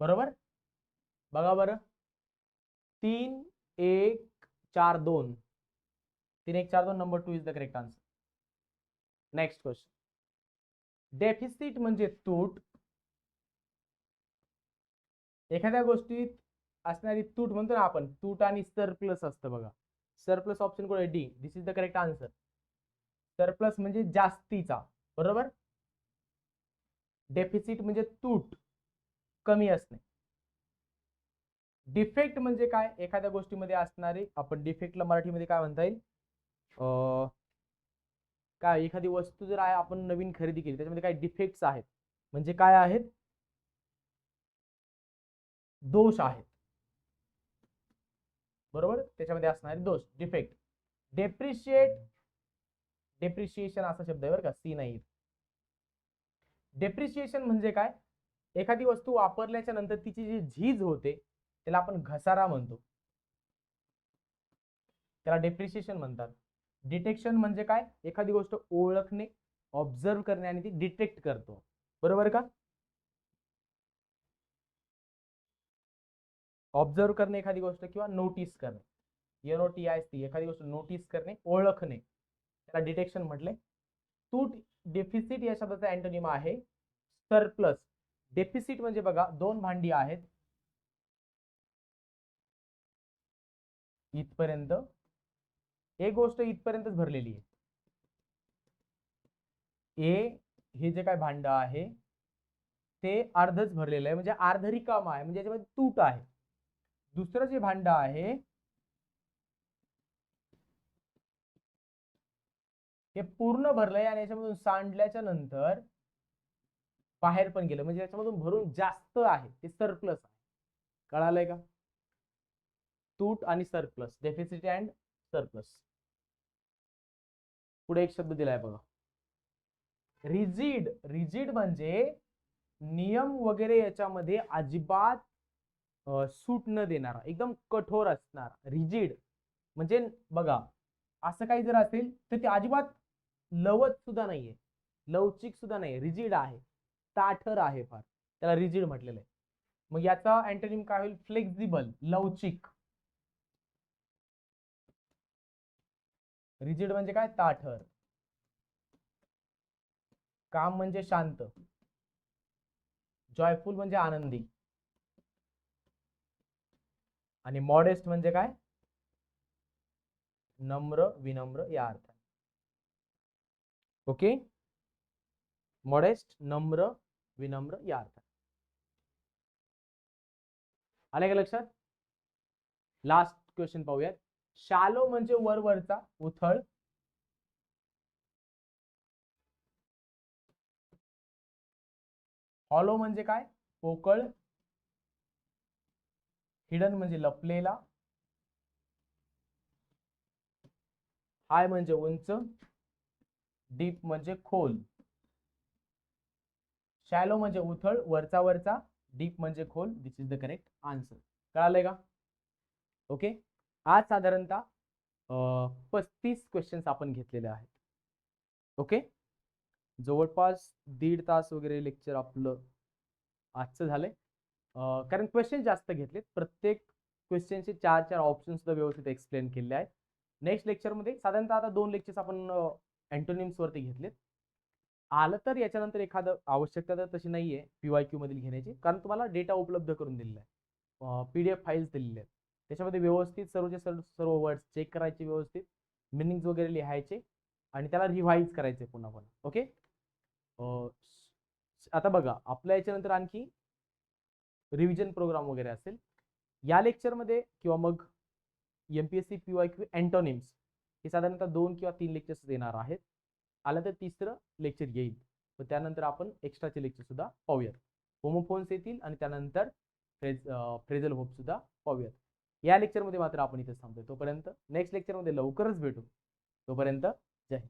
बरोबर. बघा बरं, 3 1 4 2, 3 1 4 2, number 2 is the correct answer. Next question. Deficit म्हणजे तूट. एखाद्या गोष्टीत असणारी तूट म्हणतो ना आपण, तूट आणि सरप्लस असतं बघा. सरप्लस ऑप्शन कोण आहे? D. This is the correct answer. Surplus म्हणजे जास्तीचा. बरोबर. डेफिसिट म्हणजे तूट, कमी असणे. डिफेक्ट म्हणजे काय? एखाद्या गोष्टीमध्ये असणारे, आपण डिफेक्टला मराठीमध्ये काय म्हणता येईल? काय, एखादी वस्तू जर आहे, आपण नवीन खरेदी केली, त्याच्यामध्ये काही डिफेक्ट्स आहेत, म्हणजे काय आहेत? दोष आहेत. बरोबर, त्याच्यामध्ये असणारे दोष, डिफेक्ट. डेप्रिशिएशन असा शब्द आहे बरं का, सी नाही. डेप्रिशिएशन म्हणजे काय? एखादी वस्तू वापरल्याच्या नंतर तिची जी झीज होते, त्याला आपण घसारा म्हणतो, त्याला डेप्रिशिएशन म्हणतात. डिटेक्शन म्हणजे काय? एखादी गोष्ट ओळखणे, ऑब्झर्व करणे आणि ती डिटेक्ट करतो. बरोबर का? ऑब्झर्व करणे एखादी गोष्ट, किंवा नोटीस करणे, NOTIC, एखादी गोष्ट नोटीस करणे, ओळखणे, त्याला डिटेक्शन म्हटले. तूट, डेफिसिट या शब्दाचा अँटोनिम आहे सरप्लस. डेफिसिट म्हणजे बघा, 2 भांडी आहेत इथपर्यंत, एक गोष्ट इथपर्यंतच भरलेली आहे. हे जे काय भांड आहे ते अर्धच भरलेलं आहे, म्हणजे अर्ध रिकाम आहे, म्हणजे याच्यामध्ये तूट आहे. दुसरं जे भांड आहे हे पूर्ण भरलंय, आणि याच्यामधून सांडल्याच्या नंतर बाहेर पण गेलं, म्हणजे याच्यामधून भरून जास्त आहे, ते सरप्लस आहे. कळालंय का? तूट आणि सरप्लस, डेफिसिट अँड सरप्लस. पुढे एक शब्द दिलाय बघा, रिजिड. रिजिड म्हणजे नियम वगैरे याच्यामध्ये अजिबात सूट न देणारा, एकदम कठोर असणारा. रिजिड म्हणजे बघा, असं काही जर असेल तर ते अजिबात लवत सुद्धा नाहीये, लवचिक सुद्धा नाही, रिजिड आहे, ताठर आहे फार, त्याला रिजिड म्हटलेलं आहे. मग याचा अँटोनिम काय होईल? फ्लेक्झिबल, लवचिक. रिजिड म्हणजे काय? ताठर. काम म्हणजे शांत. जॉयफुल म्हणजे आनंदी. आणि मॉडेस्ट म्हणजे काय? नम्र, विनम्र या अर्थाने. ओके, मॉडेस्ट, नम्र, विनम्र या अर्थाने. आले का लक्षात? लास्ट क्वेश्चन पाहूयात. शालो म्हणजे वरवरचा, उथळ. हॉलो म्हणजे काय? पोकळ. हिडन म्हणजे लपलेला. हाय म्हणजे उंच. डीप म्हणजे खोल. शॅलो म्हणजे उथळ, वरचा वरचा. डीप म्हणजे खोल. दिस इज द करेक्ट आन्सर. कळालंय का? ओके, आज साधारणतः 35 क्वेश्चन्स आपण घेतलेले आहेत. ओके, जवळपास 1.5 तास वगैरे लेक्चर आपलं आजचं झालंय. कारण क्वेश्चन जास्त घेतलेत. प्रत्येक क्वेश्चनचे 4 ऑप्शन सुद्धा व्यवस्थित एक्सप्लेन केले आहेत. नेक्स्ट लेक्चरमध्ये साधारणतः आता 2 लेक्चर्स आपण अँटोनिम्स वरती घेतलेत. आलं तर याच्यानंतर एखादं, आवश्यकता तर तशी नाहीये PYQ मधील घेण्याची, कारण तुम्हाला डेटा उपलब्ध करून दिलेला आहे. PDF फाईल्स दिलेले आहेत. त्याच्यामध्ये व्यवस्थित सर्व वर्ड्स चेक करायचे, व्यवस्थित मिनिंग्स वगैरे लिहायचे आणि त्याला रिवाइज करायचे पुन्हा पुन्हा. ओके, आता बघा आपल्या याच्यानंतर आणखी रिव्हिजन प्रोग्राम वगैरे असेल. या लेक्चरमध्ये किंवा मग MPSC PYQ अँटोनिम्स हे साधारणतः 2 किंवा 3 लेक्चर्स देणार आहेत. आलं तर तिसरं लेक्चर येईल. तर त्यानंतर आपण एक्स्ट्राचे लेक्चर सुद्धा पाहूयात. होमोफोन्स येतील आणि त्यानंतर फ्रेझल होप सुद्धा पाहूयात. या लेक्चरमध्ये मात्र आपण इथे थांबतोय. तोपर्यंत नेक्स्ट लेक्चरमध्ये लवकरच भेटू. तोपर्यंत जय हिंद.